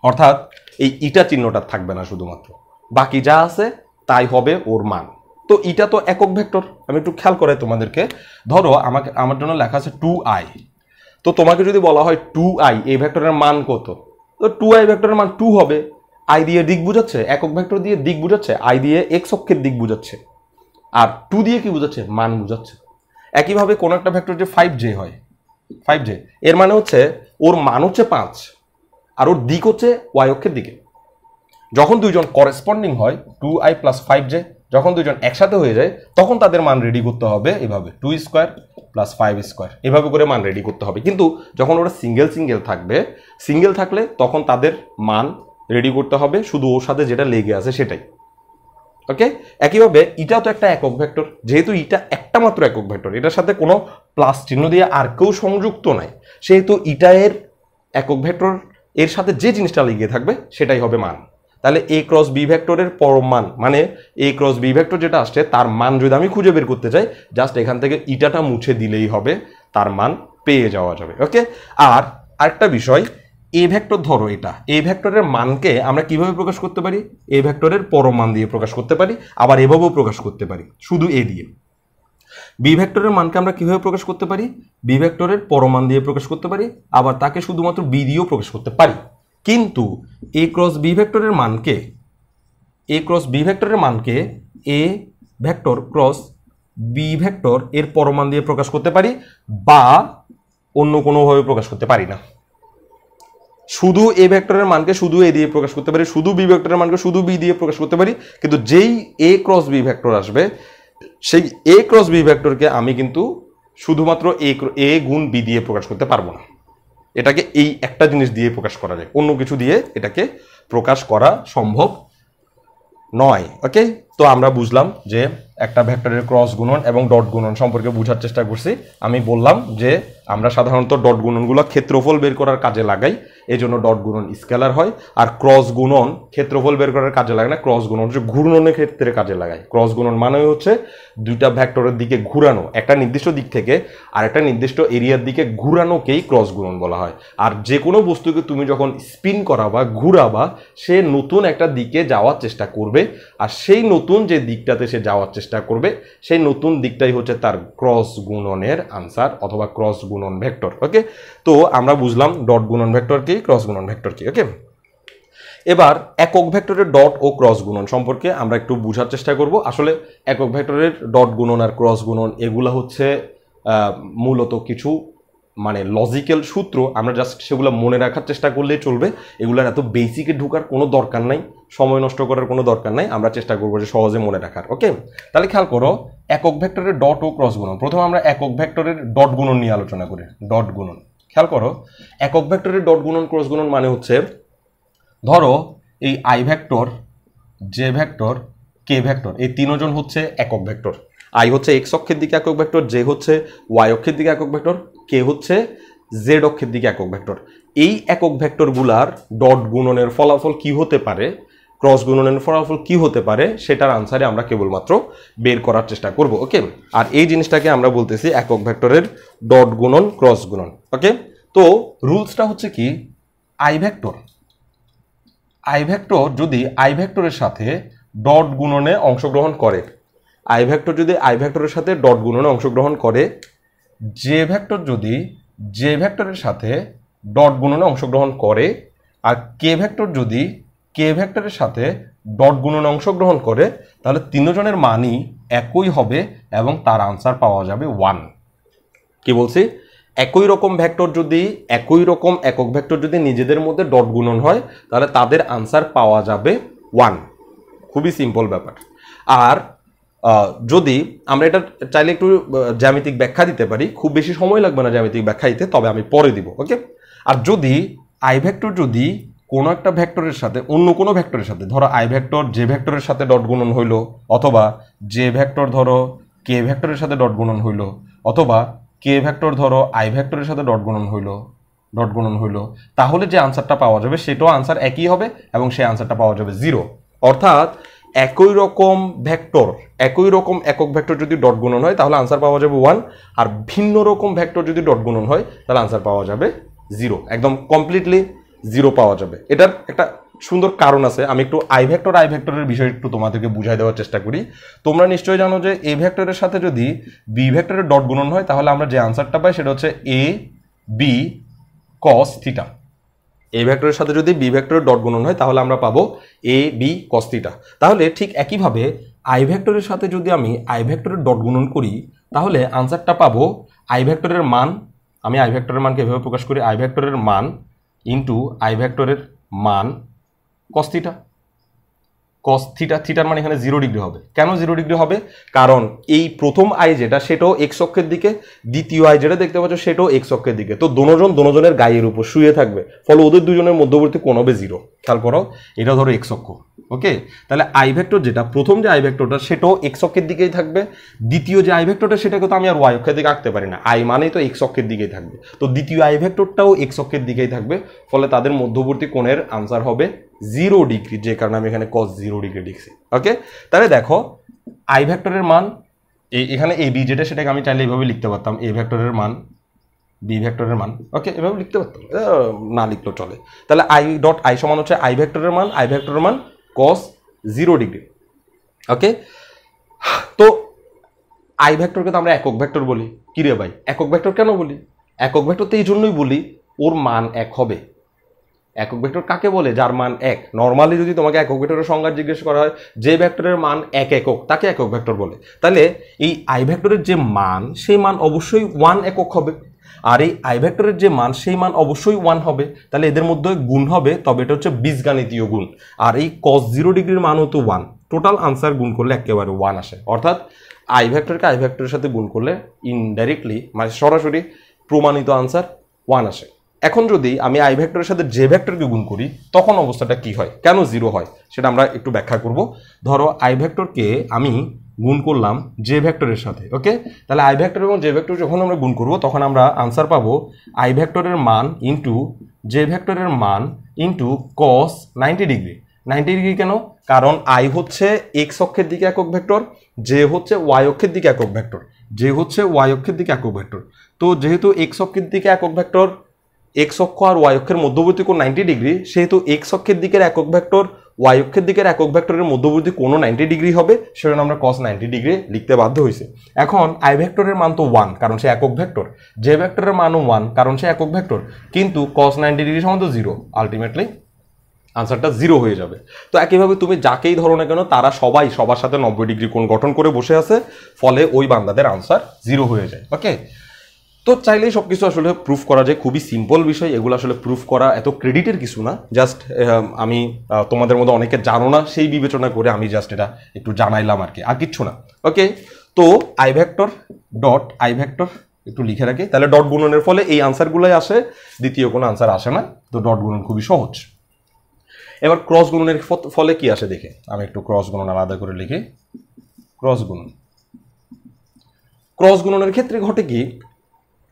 অর্থাৎ এই ইটা চিহ্নটা থাকবে না, শুধুমাত্র বাকি যা আছে তাই হবে ওর মান। তো এটা তো একক ভেক্টর, আমি একটু খেয়াল করে তোমাদেরকে, ধরো আমার জন্য লেখা আছে 2i। তো তোমাকে যদি বলা হয় 2i এই ভেক্টরের মান কত, তো 2i ভেক্টরের মান 2 হবে। আই দিয়ে দিক বুঝাচ্ছে, একক ভেক্টর দিয়ে দিক বুঝাচ্ছে, আই দিয়ে এক্স অক্ষের দিক বুঝাচ্ছে, আর 2 দিয়ে কি বুঝাচ্ছে? মান বুঝাচ্ছে। একইভাবে কোন একটা ভেক্টর যে 5j হয়, 5j এর মানে হচ্ছে ওর মান হচ্ছে 5 আর ওর দিক হচ্ছে ওয়াই অক্ষের দিকে। যখন দুইজন করেসপন্ডিং হয় 2i + 5j, যখন দুইজন একসাথে হয়ে যায় তখন তাদের মান রেডি করতে হবে এভাবে 2² + 5², এভাবে করে মান রেডি করতে হবে। কিন্তু যখন ওরা সিঙ্গেল থাকবে, সিঙ্গেল থাকলে তখন তাদের মান রেডি করতে হবে শুধু ওর সাথে যেটা লেগে আছে সেটাই। ওকে, একইভাবে এটাও তো একটা একক ভেক্টর, যেহেতু এটা একটা মাত্র একক ভেক্টর, এটার সাথে কোনো প্লাস চিহ্ন দিয়ে আর কেউ সংযুক্ত নাই, সেহেতু এটা এর একক ভেক্টর, এর সাথে যে জিনিসটা লেগে থাকবে সেটাই হবে মান। তাহলে এ ক্রস বি ভেক্টরের পরম মান, মানে এ ক্রস বি ভেক্টর যেটা আসছে তার মান যদি আমি খুঁজে বের করতে চাই, জাস্ট এখান থেকে ইটাটা মুছে দিলেই হবে, তার মান পেয়ে যাওয়া যাবে। ওকে, আর আরেকটা বিষয়, এ ভেক্টর ধরো এটা, এ ভেক্টরের মানকে আমরা কিভাবে প্রকাশ করতে পারি? এ ভেক্টরের পরম মান দিয়ে প্রকাশ করতে পারি, আবার এভাবেও প্রকাশ করতে পারি শুধু এ দিয়ে। বি ভেক্টরের মানকে আমরা কিভাবে প্রকাশ করতে পারি? বি ভেক্টরের পরমান দিয়ে প্রকাশ করতে পারি, আবার তাকে শুধুমাত্র বি দিয়েও প্রকাশ করতে পারি। কিন্তু এ ক্রস বি ভেক্টরের মানকে a vector cross B vector এর পরমান দিয়ে প্রকাশ করতে পারি, বা অন্য কোনোভাবে প্রকাশ করতে পারি না। শুধু এ ভেক্টরের মানকে শুধু এ দিয়ে প্রকাশ করতে পারি, শুধু বি ভেক্টরের মানকে শুধু বি দিয়ে প্রকাশ করতে পারি, কিন্তু যেই এ ক্রস বি ভেক্টর আসবে সেই এ ক্রস বি ভেক্টরকে আমি কিন্তু শুধুমাত্র এ গুণ বি দিয়ে প্রকাশ করতে পারবো না। এটাকে এই একটা জিনিস দিয়ে প্রকাশ করা যায়, অন্য কিছু দিয়ে এটাকে প্রকাশ করা সম্ভব নয়। ওকে, তো আমরা বুঝলাম যে একটা ভেক্টরের ক্রস গুণন এবং ডট গুণন সম্পর্কে বোঝার চেষ্টা করছি। আমি বললাম যে আমরা সাধারণত ডট গুণনগুলো ক্ষেত্রফল বের করার কাজে লাগাই, এই জন্য ডট গুণন স্কেলার হয়। আর ক্রস গুণন ক্ষেত্রফল বের করার কাজে লাগে না, ক্রস গুণন হচ্ছে ঘূর্ণনের ক্ষেত্রে কাজে লাগায়। ক্রস গুণন মানে হচ্ছে দুইটা ভেক্টরের দিকে ঘুরানো, একটা নির্দিষ্ট দিক থেকে আর একটা নির্দিষ্ট এরিয়ার দিকে ঘুরানোকেই ক্রস গুণন বলা হয়। আর যে কোনো বস্তুকে তুমি যখন স্পিন করাবা, ঘুরাবা, সে নতুন একটা দিকে যাওয়ার চেষ্টা করবে, আর সেই নতুন যে দিকটাতে সে যাওয়ার চেষ্টা করবে সেই নতুন দিকটাই হচ্ছে তার ক্রস গুণনের আনসার অথবা ক্রস গুণন ভেক্টর। ওকে, তো আমরা বুঝলাম ডট গুণন ভেক্টর কি, ক্রস গুণন ভেক্টর কি। ওকে, এবার একক ভেক্টরের ডট ও ক্রস গুণন সম্পর্কে আমরা একটু বোঝার চেষ্টা করব। আসলে একক ভেক্টরের ডট গুণন আর ক্রস গুণন এগুলা হচ্ছে মূলত কিছু মানে লজিক্যাল সূত্র, আমরা জাস্ট সেগুলো মনে রাখার চেষ্টা করলেই চলবে। এগুলোর এত বেসিকে ঢোকার কোনো দরকার নাই, সময় নষ্ট করার কোনো দরকার নাই, আমরা চেষ্টা করবো যে সহজে মনে রাখার। ওকে, তাহলে খেয়াল করো একক ভেক্টরের ডট ও ক্রস গুণন। প্রথমে আমরা একক ভেক্টরের ডট গুণন নিয়ে আলোচনা করি। ডট গুণন, খেয়াল করো একক ভেক্টরের ডট গুণন ক্রস গুণন মানে হচ্ছে, ধরো এই I vector, J vector, K vector, এই তিনজন হচ্ছে একক ভেক্টর। আই হচ্ছে এক্স অক্ষের দিকে একক ভেক্টর, জে হচ্ছে ওয়াই অক্ষের দিকে একক ভেক্টর, কে হচ্ছে জেড অক্ষের দিকে একক ভেক্টর। এই একক ভেক্টরগুলার ডট গুণনের ফলাফল কি হতে পারে, ক্রস গুণনের ফলাফল কি হতে পারে, সেটার আনসারে আমরা কেবলমাত্র বের করার চেষ্টা করব। ওকে, আর এই জিনিসটাকে আমরা বলতেছি একক ভেক্টরের ডট গুণন ক্রস গুণন। ওকে, তো রুলসটা হচ্ছে কি, আই ভেক্টর যদি আই ভেক্টরের সাথে ডট গুণনে অংশগ্রহণ করে, আই ভেক্টর যদি আই ভেক্টরের সাথে ডট গুণনে অংশগ্রহণ করে, জে ভেক্টর যদি জে ভেক্টরের সাথে ডট গুণনে অংশগ্রহণ করে, আর কে ভেক্টর যদি কে ভেক্টরের সাথে ডট গুণনে অংশগ্রহণ করে, তাহলে তিনজনের মানই একই হবে এবং তার আনসার পাওয়া যাবে 1। কি বলছি, একই রকম ভেক্টর যদি একই রকম একক ভেক্টর যদি নিজেদের মধ্যে ডট গুণন হয়, তাহলে তাদের আনসার পাওয়া যাবে 1। খুবই সিম্পল ব্যাপার। আর যদি আমরা এটা চাইলে একটু জ্যামিতিক ব্যাখ্যা দিতে পারি, খুব বেশি সময় লাগবে না জ্যামিতিক ব্যাখ্যা দিতে, তবে আমি পরে দিব। ওকে, আর যদি আই ভেক্টর যদি কোনো একটা ভেক্টরের সাথে অন্য কোনো ভেক্টরের সাথে, ধরো আই ভেক্টর জে ভেক্টরের সাথে ডট গুণন হইলো, অথবা জে ভেক্টর ধরো কে ভেক্টরের সাথে ডট গুণন হইলো, অথবা কে ভেক্টর ধরো আই ভেক্টরের সাথে ডট গুণন হইলো, তাহলে যে আনসারটা পাওয়া যাবে সেটাও আনসার একই হবে এবং সেই আনসারটা পাওয়া যাবে 0। অর্থাৎ একই রকম ভেক্টর, একই রকম একক ভেক্টর যদি ডট গুণন হয় তাহলে আনসার পাওয়া যাবে 1, আর ভিন্ন রকম ভেক্টর যদি ডট গুণন হয় তাহলে আনসার পাওয়া যাবে 0, একদম কমপ্লিটলি 0 পাওয়া যাবে। এটার একটা সুন্দর কারণ আছে, আমি একটু আই ভেক্টরের বিষয় একটু তোমাদেরকে বুঝাই দেওয়ার চেষ্টা করি। তোমরা নিশ্চয়ই জানো যে এ ভেক্টরের সাথে যদি বি ভেক্টরের ডট গুণন হয় তাহলে আমরা যে আনসারটা পাই সেটা হচ্ছে এ বি কস থিটা। এ ভেক্টরের সাথে যদি বি ভেক্টরের ডট গুণন হয় তাহলে আমরা পাবো এ বি কস থিটা। তাহলে ঠিক একইভাবে আই ভেক্টরের সাথে যদি আমি আই ভেক্টরের ডট গুণন করি তাহলে আনসারটা পাবো আই ভেক্টরের মান, আমি আই ভেক্টরের মানকে এভাবে প্রকাশ করি, আই ভেক্টরের মান ইন্টু আই ভেক্টরের মান কস থিটা। কস থিটা, থিটার মানে এখানে 0 ডিগ্রি হবে। কেন 0 ডিগ্রি হবে? কারণ এই প্রথম আই যেটা সেটাও এক্স অক্ষের দিকে, দ্বিতীয় আই যেটা দেখতে পাচ্ছ সেটাও এক্স অক্ষের দিকে, তো দোনোজনের গায়ের উপর শুয়ে থাকবে, ফলে ওদের দুজনের মধ্যবর্তী কোণ হবে 0। খেয়াল করো, এটা ধরো এক্স অক্ষ। ওকে, তাহলে আই ভেক্টর যেটা প্রথম যে আই ভেক্টরটা সেটাও এক্স অক্ষের দিকেই থাকবে, দ্বিতীয় যে আই ভেক্টরটা সেটাকে তো আমি আর ওয়াই অক্ষের দিকে আঁকতে পারি না, আই মানেই তো এক্স অক্ষের দিকেই থাকবে, তো দ্বিতীয় আই ভেক্টরটাও এক্স অক্ষের দিকেই থাকবে, ফলে তাদের মধ্যবর্তী কোণের আনসার হবে 0 ডিগ্রি, যে কারণে আমি এখানে cos 0 ডিগ্রি লিখছি। ওকে, তাহলে দেখো আই ভেক্টরের মান এখানে এ বি যেটা সেটাকে আমি চাইলে এইভাবে লিখতে পারতাম, এ ভেক্টরের মান বি ভেক্টরের মান। ওকে, এভাবে লিখতে পারতাম, না লিখলেও চলে। তাহলে আই ডট আই সমান হচ্ছে আই ভেক্টরের মান cos 0 ডিগ্রি। ওকে, তো আই ভেক্টরকে তো আমরা একক ভেক্টর বলি। কি রে ভাই, একক ভেক্টর কেন বলি? একক ভেক্টর তো এই জন্যই বলি ওর মান এক হবে। একক ভেক্টর কাকে বলে? যার মান এক। নর্মালি যদি তোমাকে একক ভেক্টরের সংজ্ঞা জিজ্ঞেস করা হয়, যে ভেক্টরের মান এক একক তাকে একক ভেক্টর বলে। তাহলে এই আই ভেক্টরের যে মান সেই মান অবশ্যই 1 একক হবে, আর এই আই ভেক্টরের যে মান সেই মান অবশ্যই 1 হবে। তাহলে এদের মধ্যে গুণ হবে, তবে এটা হচ্ছে বীজগাণিতীয় গুণ। আর এই cos 0 ডিগ্রির মানও তো 1। টোটাল আনসার গুণ করলে একেবারে 1 আসে। অর্থাৎ আই ভেক্টরকে আই ভেক্টরের সাথে গুণ করলে ইনডাইরেক্টলি মানে সরাসরি প্রমাণিত আনসার 1 আসে। এখন যদি আমি আই ভেক্টরের সাথে জে ভেক্টরকে গুণ করি তখন অবস্থাটা কি হয়, কেন 0 হয় সেটা আমরা একটু ব্যাখ্যা করব। ধরো আই ভেক্টরকে আমি গুণ করলাম জে ভেক্টরের সাথে, ওকে। তাহলে আই ভেক্টর এবং জে ভেক্টর যখন আমরা গুণ করব তখন আমরা আনসার পাবো আই ভেক্টরের মান ইন্টু জে ভেক্টরের মান ইন্টু cos 90 ডিগ্রি। 90 ডিগ্রি কেন? কারণ আই হচ্ছে এক্স অক্ষের দিকে একক ভেক্টর, জে হচ্ছে ওয়াই অক্ষের দিকে একক ভেক্টর, জে হচ্ছে ওয়াই অক্ষের দিকে একক ভেক্টর। তো যেহেতু এক্স অক্ষের দিকে একক ভেক্টর, এক্স অক্ষ আর ওয়াই অক্ষের মধ্যবর্তী কোণ 90 ডিগ্রি, সেহেতু এক্স অক্ষের দিকের একক ভেক্টর ওয়াই অক্ষের দিকের একক ভেক্টরের মধ্যবর্তী কোণও 90 ডিগ্রি হবে, সেজন্য আমরা cos 90 ডিগ্রি লিখতে বাধ্য হয়েছে। এখন আই ভেক্টরের মান তো 1 কারণ সে একক ভেক্টর, জে ভেক্টরের মানও 1 কারণ সে একক ভেক্টর, কিন্তু cos 90 ডিগ্রি সমান তো 0, আলটিমেটলি আনসারটা 0 হয়ে যাবে। তো একইভাবে তুমি যাকেই ধরো না কেন তারা সবাই সবার সাথে 90 ডিগ্রি কোণ গঠন করে বসে আছে, ফলে ওই বান্দাদের আনসার 0 হয়ে যায়, ওকে। তো চাইলেই সব কিছু আসলে প্রুফ করা যায়, খুবই সিম্পল বিষয় এগুলো। আসলে প্রুফ করা এত ক্রেডিটের কিছু না, জাস্ট আমি তোমাদের মধ্যে অনেকে জানো না সেই বিবেচনা করে আমি জাস্ট এটা একটু জানাইলাম আর কি, আর কিচ্ছু না, ওকে। তো I vector dot I vector একটু লিখে রাখি, তাহলে ডট গুণনের ফলে এই আনসারগুলোই আসে, দ্বিতীয় কোনো আনসার আসে না। তো ডট গুণন খুবই সহজ। এবার ক্রস গুণনের ফলে কি আসে দেখে আমি একটু ক্রস গুণন আলাদা করে লিখি। ক্রস গুণন, ক্রস গুণনের ক্ষেত্রে ঘটে কি,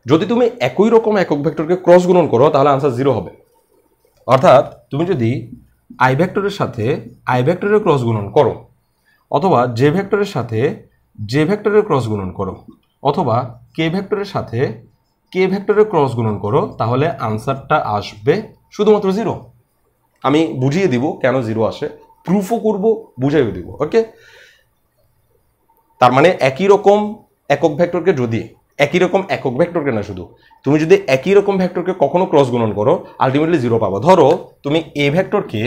যদি তুমি একই রকম একক ভেক্টরকে ক্রস গুণন করো তাহলে আনসার 0 হবে। অর্থাৎ তুমি যদি আই ভেক্টরের সাথে আই ভেক্টরের ক্রস গুণন করো, অথবা জে ভেক্টরের সাথে জে ভেক্টরের ক্রস গুণন করো, অথবা কে ভেক্টরের সাথে কে ভেক্টরের ক্রস গুণন করো, তাহলে আনসারটা আসবে শুধুমাত্র 0। আমি বুঝিয়ে দিব কেন 0 আসে, প্রুফও করব, বুঝিয়ে দিব, ওকে। তার মানে একই রকম একক ভেক্টরকে যদি একই রকম একক ভেক্টরকে না, শুধু তুমি যদি একই রকম ভেক্টরকে কখনো ক্রস গুণন করো আলটিমেটলি 0 পাবো। ধরো তুমি এ ভেক্টরকে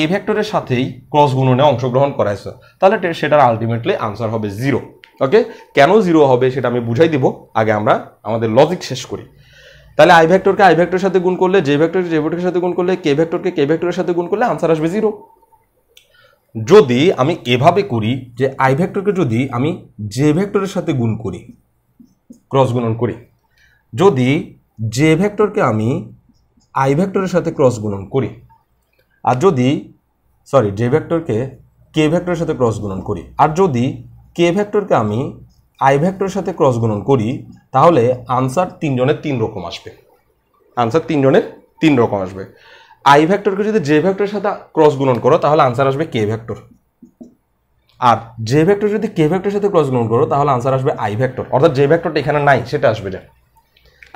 এ ভেক্টরের সাথেই ক্রস গুণনে অংশগ্রহণ করাইছো, তাহলে সেটার আলটিমেটলি আনসার হবে 0, ওকে। কেন 0 হবে সেটা আমি বুঝাই দিব, আগে আমরা আমাদের লজিক শেষ করি। তাহলে আই ভেক্টরকে আই ভেক্টরের সাথে গুণ করলে, জে ভেক্টরকে জে ভেক্টরের সাথে গুণ করলে, কে ভেক্টরকে কে ভেক্টরের সাথে গুণ করলে আনসার আসবে 0। যদি আমি এভাবে করি যে আই ভেক্টরকে যদি আমি জে ভেক্টরের সাথে গুণ করি, ক্রস গুণন করি, যদি জে ভেক্টরকে আমি আই ভেক্টরের সাথে ক্রস গুণন করি, আর যদি জে ভেক্টরকে কে ভেক্টরের সাথে ক্রস গুণন করি, আর যদি কে ভেক্টরকে আমি আই ভেক্টরের সাথে ক্রস গুণন করি, তাহলে আনসার 3 জনের 3 রকম আসবে। আনসার 3 জনের 3 রকম আসবে। আই ভেক্টরকে যদি জে ভেক্টরের সাথে ক্রস গুণন করো তাহলে আনসার আসবে কে ভেক্টর, আর জে ভেক্টর যদি কে ভেক্টরের সাথে ক্রস গুণন করো তাহলে আনসার আসবে আই ভেক্টর। অর্থাৎ যে ভেক্টরটা এখানে নাই সেটা আসবে না।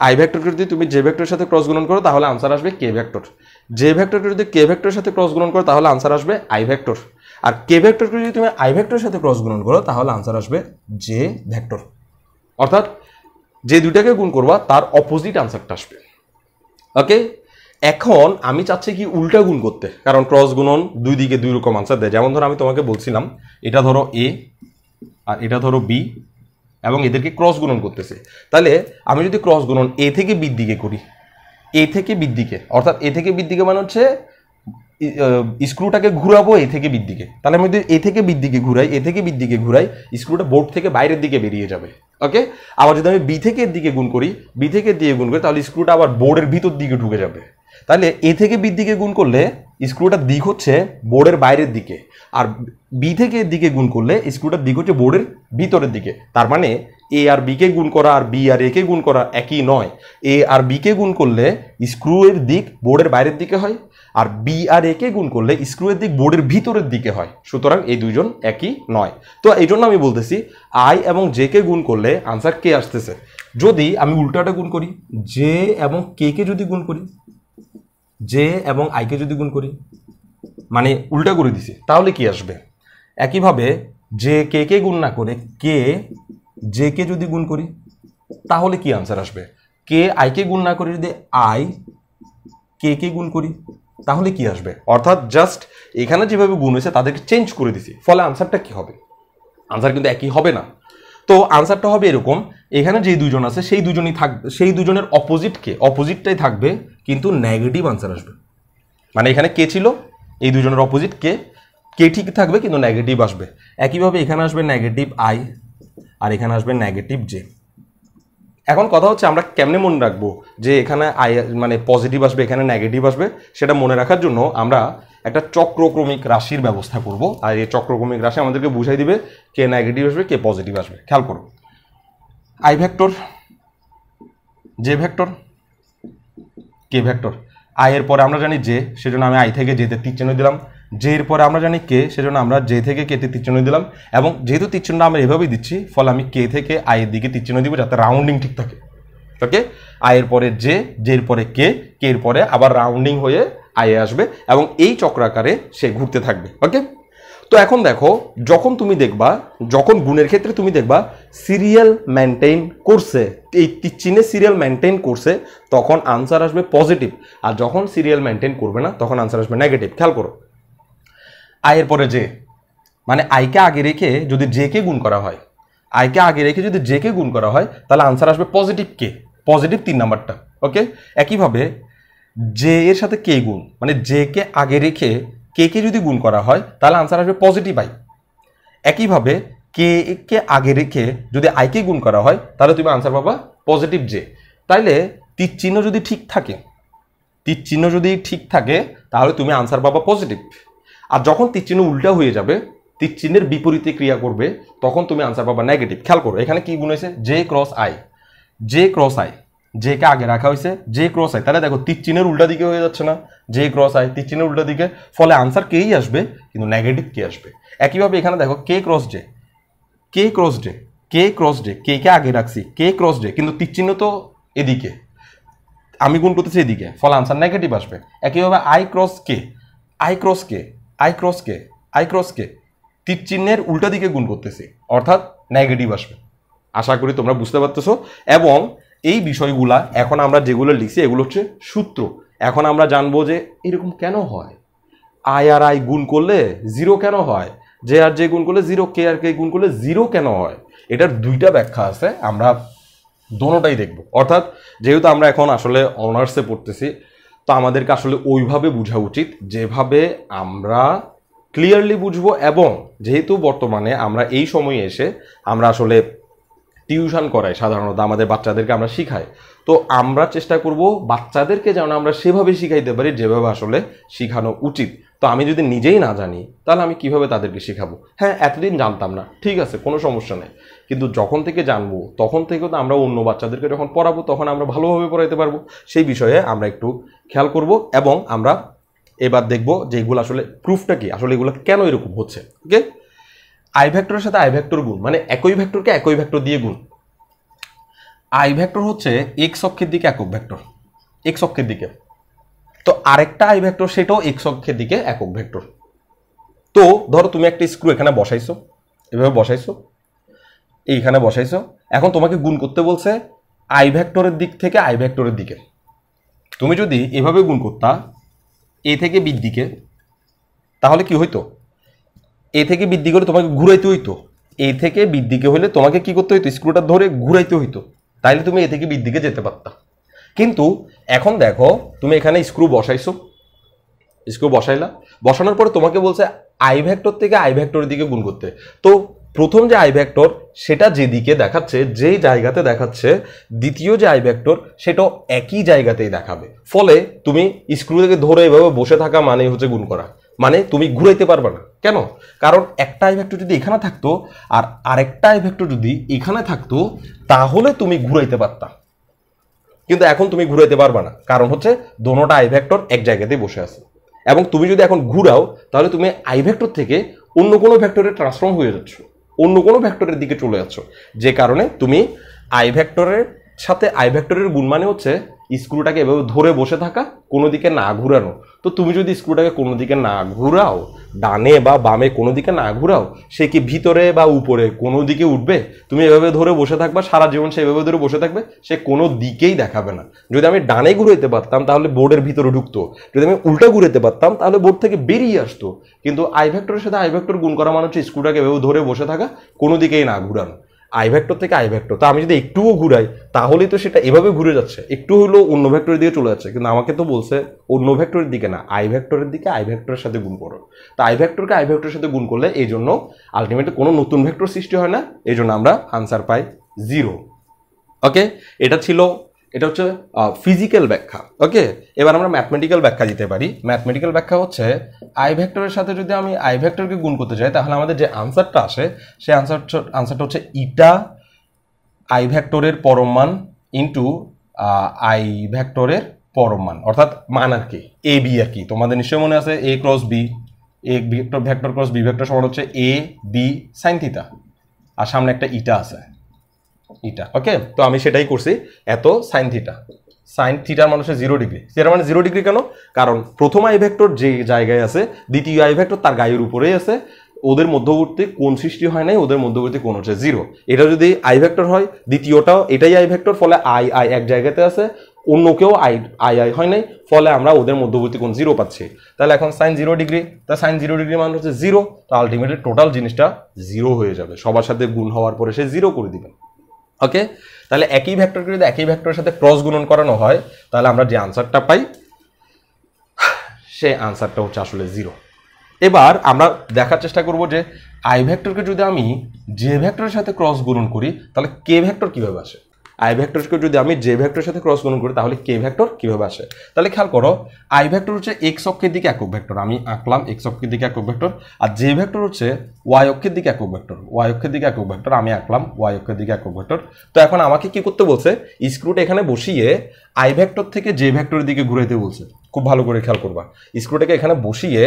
আই ভেক্টরকে যদি তুমি জে ভেক্টরের সাথে ক্রস গুণন করো তাহলে আনসার আসবে কে ভেক্টর। জে ভেক্টরকে যদি কে ভেক্টরের সাথে ক্রস গুণন করো তাহলে আনসার আসবে আই ভেক্টর। আর কে ভেক্টরকে যদি তুমি আই ভেক্টরের সাথে ক্রস গুণন করো তাহলে আনসার আসবে জে ভেক্টর। অর্থাৎ যে দুইটাকে গুণ করবা তার অপোজিট আনসারটা আসবে, ওকে। এখন আমি চাচ্ছি কি উল্টা গুণ করতে, কারণ ক্রস গুণন দুই দিকে দুই রকম আনসার দেয়। যেমন ধরো আমি তোমাকে বলছিলাম এটা ধরো এ আর এটা ধরো বি এবং এদেরকে ক্রস গুণন করতেছে, তাহলে আমি যদি ক্রস গুণন এ থেকে বির দিকে করি, এ থেকে বির দিকে, অর্থাৎ এ থেকে বির দিকে মানে হচ্ছে স্ক্রুটাকে ঘুরাবো এ থেকে বির দিকে, তাহলে আমি যদি এ থেকে বির দিকে ঘুরাই, এ থেকে বির দিকে ঘুরাই, স্ক্রুটা বোর্ড থেকে বাইরের দিকে বেরিয়ে যাবে, ওকে। আবার যদি আমি বি থেকে এর দিকে গুণ করি, বি থেকে দিয়ে গুণ করি, তাহলে স্ক্রুটা আবার বোর্ডের ভিতর দিকে ঢুকে যাবে। তাহলে এ থেকে বির দিকে গুণ করলে স্ক্রুটার দিক হচ্ছে বোর্ডের বাইরের দিকে, আর বি থেকে এর দিকে গুণ করলে স্ক্রুটার দিক হচ্ছে বোর্ডের ভিতরের দিকে। তার মানে এ আর বি কে গুণ করা আর বি আর এ কে গুণ করা একই নয়। এ আর বি কে গুণ করলে স্ক্রু এর দিক বোর্ডের বাইরের দিকে হয়, আর বি আর এ কে গুণ করলে স্ক্রু এর দিক বোর্ডের ভিতরের দিকে হয়। সুতরাং এই দুইজন একই নয়। তো এই জন্য আমি বলতেছি আই এবং জে কে গুণ করলে আনসার কে আসতেছে। যদি আমি উল্টাটা গুণ করি, জে এবং কে কে যদি গুণ করি, জে এবং আইকে যদি গুণ করি, মানে উল্টা করে দিছি, তাহলে কি আসবে। একইভাবে যে কে কে গুণ না করে কে জে কে যদি গুণ করি তাহলে কি আনসার আসবে? কে আই কে গুণ না করে যদি আই কে কে গুণ করি তাহলে কি আসবে? অর্থাৎ জাস্ট এখানে যেভাবে গুণ হয়েছে তাদেরকে চেঞ্জ করে দিছি, ফলে আনসারটা কি হবে? আনসার কিন্তু একই হবে না। তো আনসারটা হবে এরকম, এখানে যে দুজন আছে সেই দুজনই থাকবে, সেই দুজনের অপোজিটটাই থাকবে, কিন্তু নেগেটিভ আনসার আসবে। মানে এখানে কে ছিল, এই দুজনের অপোজিট কে ঠিক থাকবে কিন্তু নেগেটিভ আসবে। একইভাবে এখানে আসবে নেগেটিভ আই আর এখানে আসবে নেগেটিভ জে। এখন কথা হচ্ছে আমরা কেমনে মনে রাখবো যে এখানে আই মানে পজিটিভ আসবে এখানে নেগেটিভ আসবে? সেটা মনে রাখার জন্য আমরা একটা চক্রক্রমিক রাশির ব্যবস্থা করব, আর এই চক্রক্রমিক রাশি আমাদেরকে বুঝাই দিবে কে নেগেটিভ আসবে কে পজিটিভ আসবে। খেয়াল করো, I vector, J vector, K vector. I এর পরে আমরা জানি জে, সেজন্য আমি আই থেকে জেতে তীর চিহ্ন দিলাম। জে এর পরে আমরা জানি কে, সেজন্য আমরা জে থেকে কে তে তীর চিহ্ন দিলাম। এবং যেহেতু তীর চিহ্ন আমরা এভাবেই দিচ্ছি, ফলে আমি কে থেকে আই এর দিকে তীর চিহ্ন দিব যাতে রাউন্ডিং ঠিক থাকে। ওকে, আই এর পরে জে, জে এর পরে কে এর পরে আবার রাউন্ডিং হয়ে আই এ আসবে এবং এই চক্রাকারে সে ঘুরতে থাকবে। ওকে, তো এখন দেখো, যখন তুমি দেখবা, যখন গুণের ক্ষেত্রে তুমি দেখবা সিরিয়াল মেনটেন করছে, এই চিহ্নে সিরিয়াল মেনটেন করছে, তখন আনসার আসবে পজিটিভ। আর যখন সিরিয়াল মেনটেন করবে না তখন আনসার আসবে নেগেটিভ। খেয়াল করো, আই এর পরে জে, মানে আইকে আগে রেখে যদি জে কে গুণ করা হয়, আইকে আগে রেখে যদি জে কে গুণ করা হয় তাহলে আনসার আসবে পজিটিভ কে, পজিটিভ 3 নাম্বারটা। ওকে, একইভাবে জে এর সাথে কে গুণ, মানে জে কে আগে রেখে কে যদি গুণ করা হয় তাহলে আনসার আসবে পজিটিভ আই। একইভাবে কে কে আগে রেখে যদি আই কে গুণ করা হয় তাহলে তুমি আনসার পাবা পজিটিভ জে। তাইলে তীর চিহ্ন যদি ঠিক থাকে, তীর চিহ্ন যদি ঠিক থাকে তাহলে তুমি আনসার পাবা পজিটিভ। আর যখন তীর চিহ্ন উল্টা হয়ে যাবে, তীর চিহ্নের বিপরীতে ক্রিয়া করবে, তখন তুমি আনসার পাবা নেগেটিভ। খেয়াল করো, এখানে কি গুণ হয়েছে? J cross I, J cross I, J K আগে রাখা হয়েছে জে ক্রস আই। তাহলে দেখো তীর চিহ্নের উল্টা দিকে হয়ে যাচ্ছে না, জে ক্রস আই তীর চিহ্নের উল্টা দিকে, ফলে আনসার কেই আসবে কিন্তু নেগেটিভ কে আসবে। একইভাবে এখানে দেখো কে ক্রস জে, কে ক্রস জে, কে ক্রস জে, কে কে আগে রাখছি কে ক্রস জে, কিন্তু তীর চিহ্ন তো এদিকে, আমি গুণ করতেছি এদিকে, ফলে আনসার নেগেটিভ আসবে। একইভাবে I cross K, I cross K, I cross K, I cross কে, তীর চিহ্নের উল্টা দিকে গুণ করতেছি, অর্থাৎ নেগেটিভ আসবে। আশা করি তোমরা বুঝতে পারতেছো। এবং এই বিষয়গুলা এখন আমরা যেগুলো লিখছি এগুলো হচ্ছে সূত্র। এখন আমরা জানবো যে এরকম কেন হয়, আই আর আই গুণ করলে জিরো কেন হয়, জে আর জে গুণ করলে জিরো, কে আর কে গুণ করলে জিরো কেন হয়। এটার দুইটা ব্যাখ্যা আছে, আমরা দোনোটাই দেখব। অর্থাৎ যেহেতু আমরা এখন আসলে অনার্সে পড়তেছি, তো আমাদেরকে আসলে ওইভাবে বোঝা উচিত যেভাবে আমরা ক্লিয়ারলি বুঝবো। এবং যেহেতু বর্তমানে আমরা এই সময়ে এসে আমরা আসলে টিউশন করাই, সাধারণত আমাদের বাচ্চাদেরকে আমরা শিখাই, তো আমরা চেষ্টা করব বাচ্চাদেরকে যেন আমরা সেভাবে শিখাইতে পারি যেভাবে আসলে শিখানো উচিত। তো আমি যদি নিজেই না জানি তাহলে আমি কিভাবে তাদেরকে শেখাবো? হ্যাঁ, এতদিন জানতাম না, ঠিক আছে, কোনো সমস্যা নেই, কিন্তু যখন থেকে জানবো তখন থেকে তো আমরা অন্য বাচ্চাদেরকে যখন পড়াবো তখন আমরা ভালোভাবে পড়াইতে পারবো। সেই বিষয়ে আমরা একটু খেয়াল করব এবং আমরা এবার দেখব যে এগুলো আসলে প্রুফটা কি, আসলে এগুলো কেন এরকম হচ্ছে। ওকে, আই ভেক্টরের সাথে আই ভেক্টর গুণ, মানে একই ভেক্টরকে একই ভেক্টর দিয়ে গুণ। আই ভেক্টর হচ্ছে এক্স অক্ষের দিকে একক ভেক্টর, এক্স অক্ষের দিকে। তো আরেকটা আই ভেক্টর সেটাও এক্স অক্ষের দিকে একক ভেক্টর। তো ধরো তুমি একটা স্ক্রু এখানে বসাইছো, এভাবে বসাইছো, এইখানে বসাইছো, এখন তোমাকে গুণ করতে বলছে আই ভেক্টরের দিক থেকে আই ভেক্টরের দিকে। তুমি যদি এভাবে গুণ করতা এ থেকে বির দিকে, তাহলে কি হইতো? এ থেকে বির দিকে হলে তোমাকে ঘুরাইতে হইতো, এ থেকে বির দিকে হলে তোমাকে কি করতে হইতো? স্ক্রুটা ধরে ঘুরাইতে হইতো, তাইলে তুমি এ থেকে বির দিকে যেতে পারতা। কিন্তু এখন দেখো তুমি এখানে স্ক্রু বসাইছো, স্ক্রু বসাইলা, বসানোর পরে তোমাকে বলছে আই ভেক্টর থেকে আই ভেক্টরের দিকে গুণ করতে। তো প্রথম যে আই ভেক্টর সেটা যেদিকে দেখাচ্ছে, যেই জায়গাতে দেখাচ্ছে, দ্বিতীয় যে আই ভেক্টর সেটাও একই জায়গাতেই দেখাবে। ফলে তুমি স্ক্রু থেকে ধরে এভাবে বসে থাকা মানে হচ্ছে গুণ করা, মানে তুমি ঘুরাইতে পারবে না। কেন? কারণ একটা আই ভেক্টর যদি এখানে থাকতো আর আরেকটা আই ভেক্টর যদি এখানে থাকতো তাহলে তুমি ঘুরাইতে পারতা, কিন্তু এখন তুমি ঘুরাইতে পারবে না, কারণ হচ্ছে দোনোটা আই ভেক্টর এক জায়গাতেই বসে আছে। এবং তুমি যদি এখন ঘুরাও তাহলে তুমি আই ভেক্টর থেকে অন্য কোনো ভেক্টরে ট্রান্সফর্ম হয়ে যাচ্ছ, অন্য কোনো ভেক্টরের দিকে চলে যাচ্ছ, যে কারণে তুমি আই ভেক্টরের সাথে আই ভেক্টরের গুণ মানে হচ্ছে স্ক্রুটাকে এভাবে ধরে বসে থাকা, কোনো দিকে না ঘুরানো। তো তুমি যদি স্ক্রুটাকে কোনো দিকে না ঘুরাও, ডানে বা বামে কোনো দিকে না ঘুরাও, সে কি ভিতরে বা উপরে কোনো দিকে উঠবে? তুমি এভাবে ধরে বসে থাকবা সারা জীবন, সে এভাবে ধরে বসে থাকবে, সে কোনো দিকেই দেখাবে না। যদি আমি ডানে ঘুরাইতে পারতাম তাহলে বোর্ডের ভিতরে ঢুকতো, যদি আমি উল্টা ঘুরাইতে পারতাম তাহলে বোর্ড থেকে বেরিয়ে আসতো। কিন্তু আই ভেক্টরের সাথে আই ভেক্টর গুণ করা মানে হচ্ছে স্ক্রুটাকে এভাবে ধরে বসে থাকা, কোনো দিকেই না ঘুরানো। আই ভেক্টর থেকে আই ভেক্টর, তো আমি যদি একটুও ঘুরাই তাহলেই তো সেটা এভাবে ঘুরে যাচ্ছে, একটু হলেও অন্য ভেক্টরের দিকে চলে যাচ্ছে। কিন্তু আমাকে তো বলছে অন্য ভেক্টরের দিকে না, আই ভেক্টরের দিকে আই ভেক্টরের সাথে গুণ করো। তো আই ভেক্টরকে আই ভেক্টরের সাথে গুণ করলে এই জন্য আলটিমেটলি কোনো নতুন ভেক্টর সৃষ্টি হয় না, এই জন্য আমরা আনসার পাই 0। ওকে, এটা হচ্ছে ফিজিক্যাল ব্যাখ্যা। ওকে, এবার আমরা ম্যাথমেটিক্যাল ব্যাখ্যা দিতে পারি। ম্যাথমেটিক্যাল ব্যাখ্যা হচ্ছে আই ভেক্টরের সাথে যদি আমি আই ভেক্টরকে গুণ করতে চাই তাহলে আমাদের যে আনসারটা আসে সেই আনসারটা হচ্ছে ইটা আই ভেক্টরের পরম মান ইন্টু আই ভেক্টরের পরম মান, অর্থাৎ মান আর কি এ বি আর কি। তোমাদের নিশ্চয়ই মনে আছে A cross B, A vector cross B vector সমান হচ্ছে এ বি সাইন থিটা, আর সামনে একটা ইটা আছে, ইটা। ওকে, তো আমি সেটাই করছি, এত সাইন থিটার মানে হচ্ছে 0 ডিগ্রি। সেটা মানে 0 ডিগ্রি কেন? কারণ প্রথম আই ভেক্টর যে জায়গায় আছে, দ্বিতীয় আই ভেক্টর তার গায়ের উপরেই আছে, ওদের মধ্যবর্তী কোণ সৃষ্টি হয় নাই, ওদের মধ্যবর্তী কোণ হচ্ছে 0। এটা যদি আই ভেক্টর হয়, দ্বিতীয়টাও এটাই আই ভেক্টর, ফলে আই আই এক জায়গাতে আছে, অন্য কেউ আই আই আই হয় নাই, ফলে আমরা ওদের মধ্যবর্তী কোণ 0 পাচ্ছি। তাহলে এখন সাইন 0 ডিগ্রি, তা সাইন 0 ডিগ্রি মানে হচ্ছে 0, তো আলটিমেটলি টোটাল জিনিসটা 0 হয়ে যাবে। সবার সাথে গুণ হওয়ার পরে সে 0 করে দিবেন। ওকে, তাহলে একই ভেক্টরকে যদি একই ভেক্টরের সাথে ক্রস গুণন করানো হয় তাহলে আমরা যে আনসারটা পাই সেই আনসারটা হচ্ছে আসলে 0। এবার আমরা দেখার চেষ্টা করব যে আই ভেক্টরকে যদি আমি জে ভেক্টরের সাথে ক্রস গুণন করি তাহলে কে ভেক্টর কিভাবে আসে। আই ভেক্টরকে যদি আমি জে ভেক্টরের সাথে ক্রস গুণন করি তাহলে কে ভেক্টর কিভাবে আসে। তাহলে খেয়াল করো, আই ভেক্টর হচ্ছে এক্স অক্ষের দিকে একক ভেক্টর, আমি আঁকলাম এক্স অক্ষের দিকে একক ভেক্টর, আর জে ভেক্টর হচ্ছে ওয়াই অক্ষের দিকে একক ভেক্টর, ওয়াই অক্ষের দিকে একক ভেক্টর, আমি আঁকলাম ওয়াই অক্ষের দিকে একক ভেক্টর। তো এখন আমাকে কি করতে বলছে, স্ক্রুটা এখানে বসিয়ে আই ভেক্টর থেকে জে ভেক্টরের দিকে ঘুরাইতে বলছে। খুব ভালো করে খেয়াল করবা, স্ক্রুটাকে এখানে বসিয়ে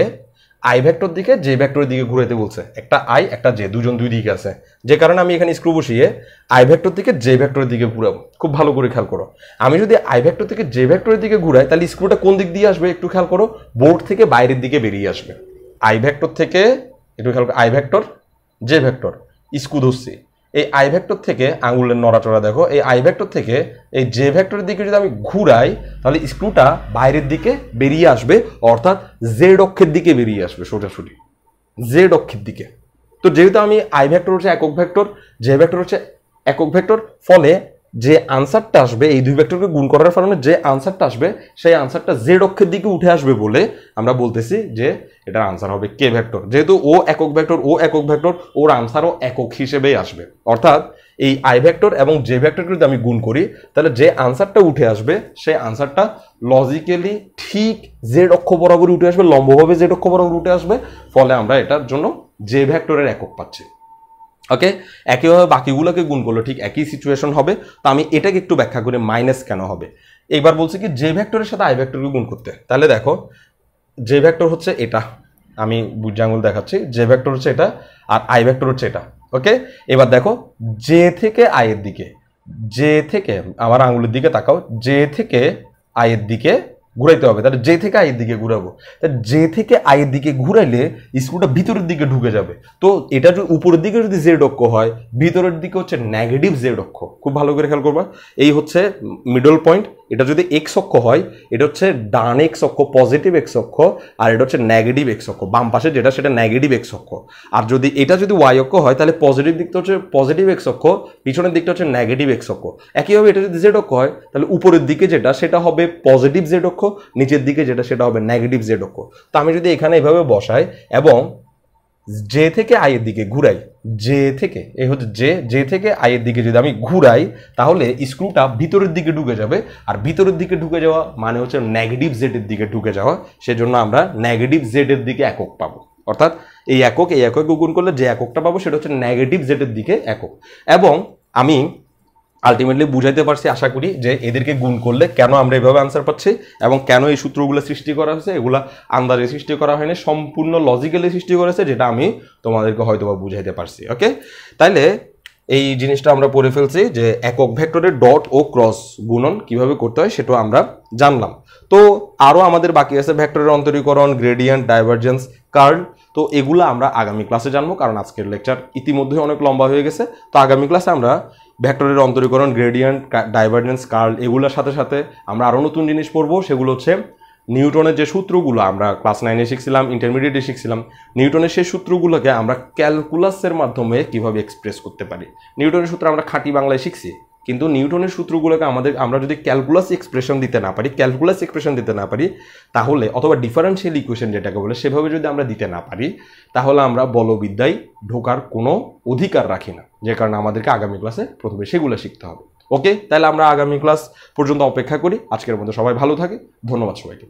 আই ভেক্টর দিকে জে ভেক্টরের দিকে ঘুরাইতে বলছে। একটা আই একটা জে, দুজন দুই দিকে আছে, যে কারণে আমি এখানে স্ক্রু বসিয়ে আই ভেক্টর থেকে জে ভেক্টরের দিকে ঘুরাবো। খুব ভালো করে খেয়াল করো, আমি যদি আই ভেক্টর থেকে জে ভেক্টরের দিকে ঘুরাই তাহলে স্ক্রুটা কোন দিক দিয়ে আসবে একটু খেয়াল করো, বোর্ড থেকে বাইরের দিকে বেরিয়ে আসবে। আই ভেক্টর থেকে একটু খেয়াল করো, I vector J vector screw ধরছি, এই আই ভেক্টর থেকে আঙুলের নড়াচড়া দেখো, এই আই ভেক্টর থেকে এই জে ভেক্টরের দিকে যদি আমি ঘুরাই তাহলে স্ক্রুটা বাইরের দিকে বেরিয়ে আসবে, অর্থাৎ জেড অক্ষের দিকে বেরিয়ে আসবে, সোজাসুজি জেড অক্ষের দিকে। তো যেহেতু আমি আই ভেক্টর হচ্ছে একক ভেক্টর, জে ভেক্টর হচ্ছে একক ভেক্টর, ফলে যে আনসারটা আসবে এই দুই ভেক্টরকে গুণ করার কারণে যে আনসারটা আসবে সেই আনসারটা জেড অক্ষের দিকে উঠে আসবে বলে আমরা বলতেছি যে এটার আনসার হবে কে ভেক্টর। যেহেতু ও একক ভেক্টর, ওর আনসারও একক হিসেবেই আসবে। অর্থাৎ এই আই ভেক্টর এবং জে ভেক্টরকে যদি আমি গুণ করি তাহলে যে আনসারটা উঠে আসবে সেই আনসারটা লজিক্যালি ঠিক জেড অক্ষ বরাবর উঠে আসবে, লম্বভাবে জেড অক্ষ বরাবর উঠে আসবে, ফলে আমরা এটার জন্য জে ভেক্টরের একক পাচ্ছি। ওকে, একইভাবে বাকিগুলোকে গুণ করলে ঠিক একই সিচুয়েশন হবে। তো আমি এটাকে একটু ব্যাখ্যা করে মাইনাস কেন হবে। এইবার বলছি কি জে ভেক্টরের সাথে আই ভেক্টরকে গুণ করতে, তাহলে দেখো জে ভেক্টর হচ্ছে এটা, আমি বুঝে আঙুল দেখাচ্ছি, জে ভেক্টর হচ্ছে এটা আর আই ভেক্টর হচ্ছে এটা। ওকে, এবার দেখো জে থেকে আই এর দিকে, জে থেকে আমার আঙুলের দিকে তাকাও, জে থেকে আই এর দিকে ঘুরাইতে হবে, তাহলে জে থেকে আই এর দিকে ঘুরাবো, জে থেকে আই এর দিকে ঘুরাইলে স্ক্রুটা ভিতরের দিকে ঢুকে যাবে। তো এটা যদি উপরের দিকে যদি জেড অক্ষ হয়, ভিতরের দিকে হচ্ছে নেগেটিভ জেড অক্ষ। খুব ভালো করে খেয়াল করবা, এই হচ্ছে মিডল পয়েন্ট। এটা যদি এক্স অক্ষ হয়, এটা হচ্ছে ডান এক্স অক্ষ, পজিটিভ এক্স অক্ষ, আর এটা হচ্ছে নেগেটিভ এক্স অক্ষ, বাম পাশে যেটা সেটা নেগেটিভ এক্স অক্ষ। আর যদি এটা যদি ওয়াই অক্ষ হয় তাহলে পজিটিভ দিকটা হচ্ছে পজিটিভ এক্স অক্ষ, পিছনের দিকটা হচ্ছে নেগেটিভ এক্স অক্ষ। একইভাবে এটা যদি জেড অক্ষ হয় তাহলে উপরের দিকে যেটা সেটা হবে পজিটিভ জেড অক্ষ, নিচের দিকে যেটা সেটা হবে নেগেটিভ জেড অক্ষ। তো আমি যদি এখানে এভাবে বসাই এবং জে থেকে আই এর দিকে ঘুরাই, জে থেকে এই হচ্ছে জে থেকে আই এর দিকে যদি আমি ঘুরাই তাহলে স্ক্রুটা ভিতরের দিকে ঢুকে যাবে, আর ভিতরের দিকে ঢুকে যাওয়া মানে হচ্ছে নেগেটিভ জেড এর দিকে ঢুকে যাওয়া, সেজন্য আমরা নেগেটিভ জেড এর দিকে একক পাবো। অর্থাৎ এই একক গুণ করলে যে এককটা পাবো সেটা হচ্ছে নেগেটিভ জেড এর দিকে একক। এবং আমি আলটিমেটলি বুঝাইতে পারছি আশা করি যে এদেরকে গুণ করলে কেন আমরা এভাবে আনসার পাচ্ছি এবং কেন এই সূত্রগুলো সৃষ্টি করা হয়েছে। এগুলা আন্দাজে সৃষ্টি করা হয়নি, সম্পূর্ণ লজিক্যালি সৃষ্টি করেছে, যেটা আমি তোমাদেরকে হয়তো বা বুঝাইতে পারছি। ওকে, তাইলে এই জিনিসটা আমরা পড়ে ফেলছি যে একক ভেক্টরের ডট ও ক্রস গুণন কিভাবে করতে হয় সেটাও আমরা জানলাম। তো আরও আমাদের বাকি আছে ভেক্টরের অন্তরীকরণ, গ্রেডিয়েন্ট, ডাইভারজেন্স, কার্ল। তো এগুলো আমরা আগামী ক্লাসে জানবো, কারণ আজকের লেকচার ইতিমধ্যে অনেক লম্বা হয়ে গেছে। তো আগামী ক্লাসে আমরা ভেক্টরের অন্তরীকরণ, গ্রেডিয়েন্ট, ডাইভারজেন্স, কার্ল এগুলোর সাথে সাথে আমরা আরও নতুন জিনিস পড়বো। সেগুলো হচ্ছে নিউটনের যে সূত্রগুলো আমরা ক্লাস 9-এ শিখছিলাম, ইন্টারমিডিয়েটে শিখছিলাম, নিউটনের সেই সূত্রগুলোকে আমরা ক্যালকুলাসের মাধ্যমে কিভাবে এক্সপ্রেস করতে পারি। নিউটনের সূত্র আমরা খাঁটি বাংলায় শিখছি, কিন্তু নিউটনের সূত্রগুলোকে আমরা যদি ক্যালকুলাস এক্সপ্রেশন দিতে না পারি তাহলে, অথবা ডিফারেনশিয়াল ইকুয়েশন যেটাকে বলে সেভাবে যদি আমরা দিতে না পারি, তাহলে আমরা বলবিদ্যায় ঢোকার কোনো অধিকার রাখি না। যে কারণে আমাদেরকে আগামী ক্লাসে প্রথমে সেগুলো শিখতে হবে। ওকে, তাহলে আমরা আগামী ক্লাস পর্যন্ত অপেক্ষা করি। আজকের মধ্যে সবাই ভালো থাকে। ধন্যবাদ সবাইকে।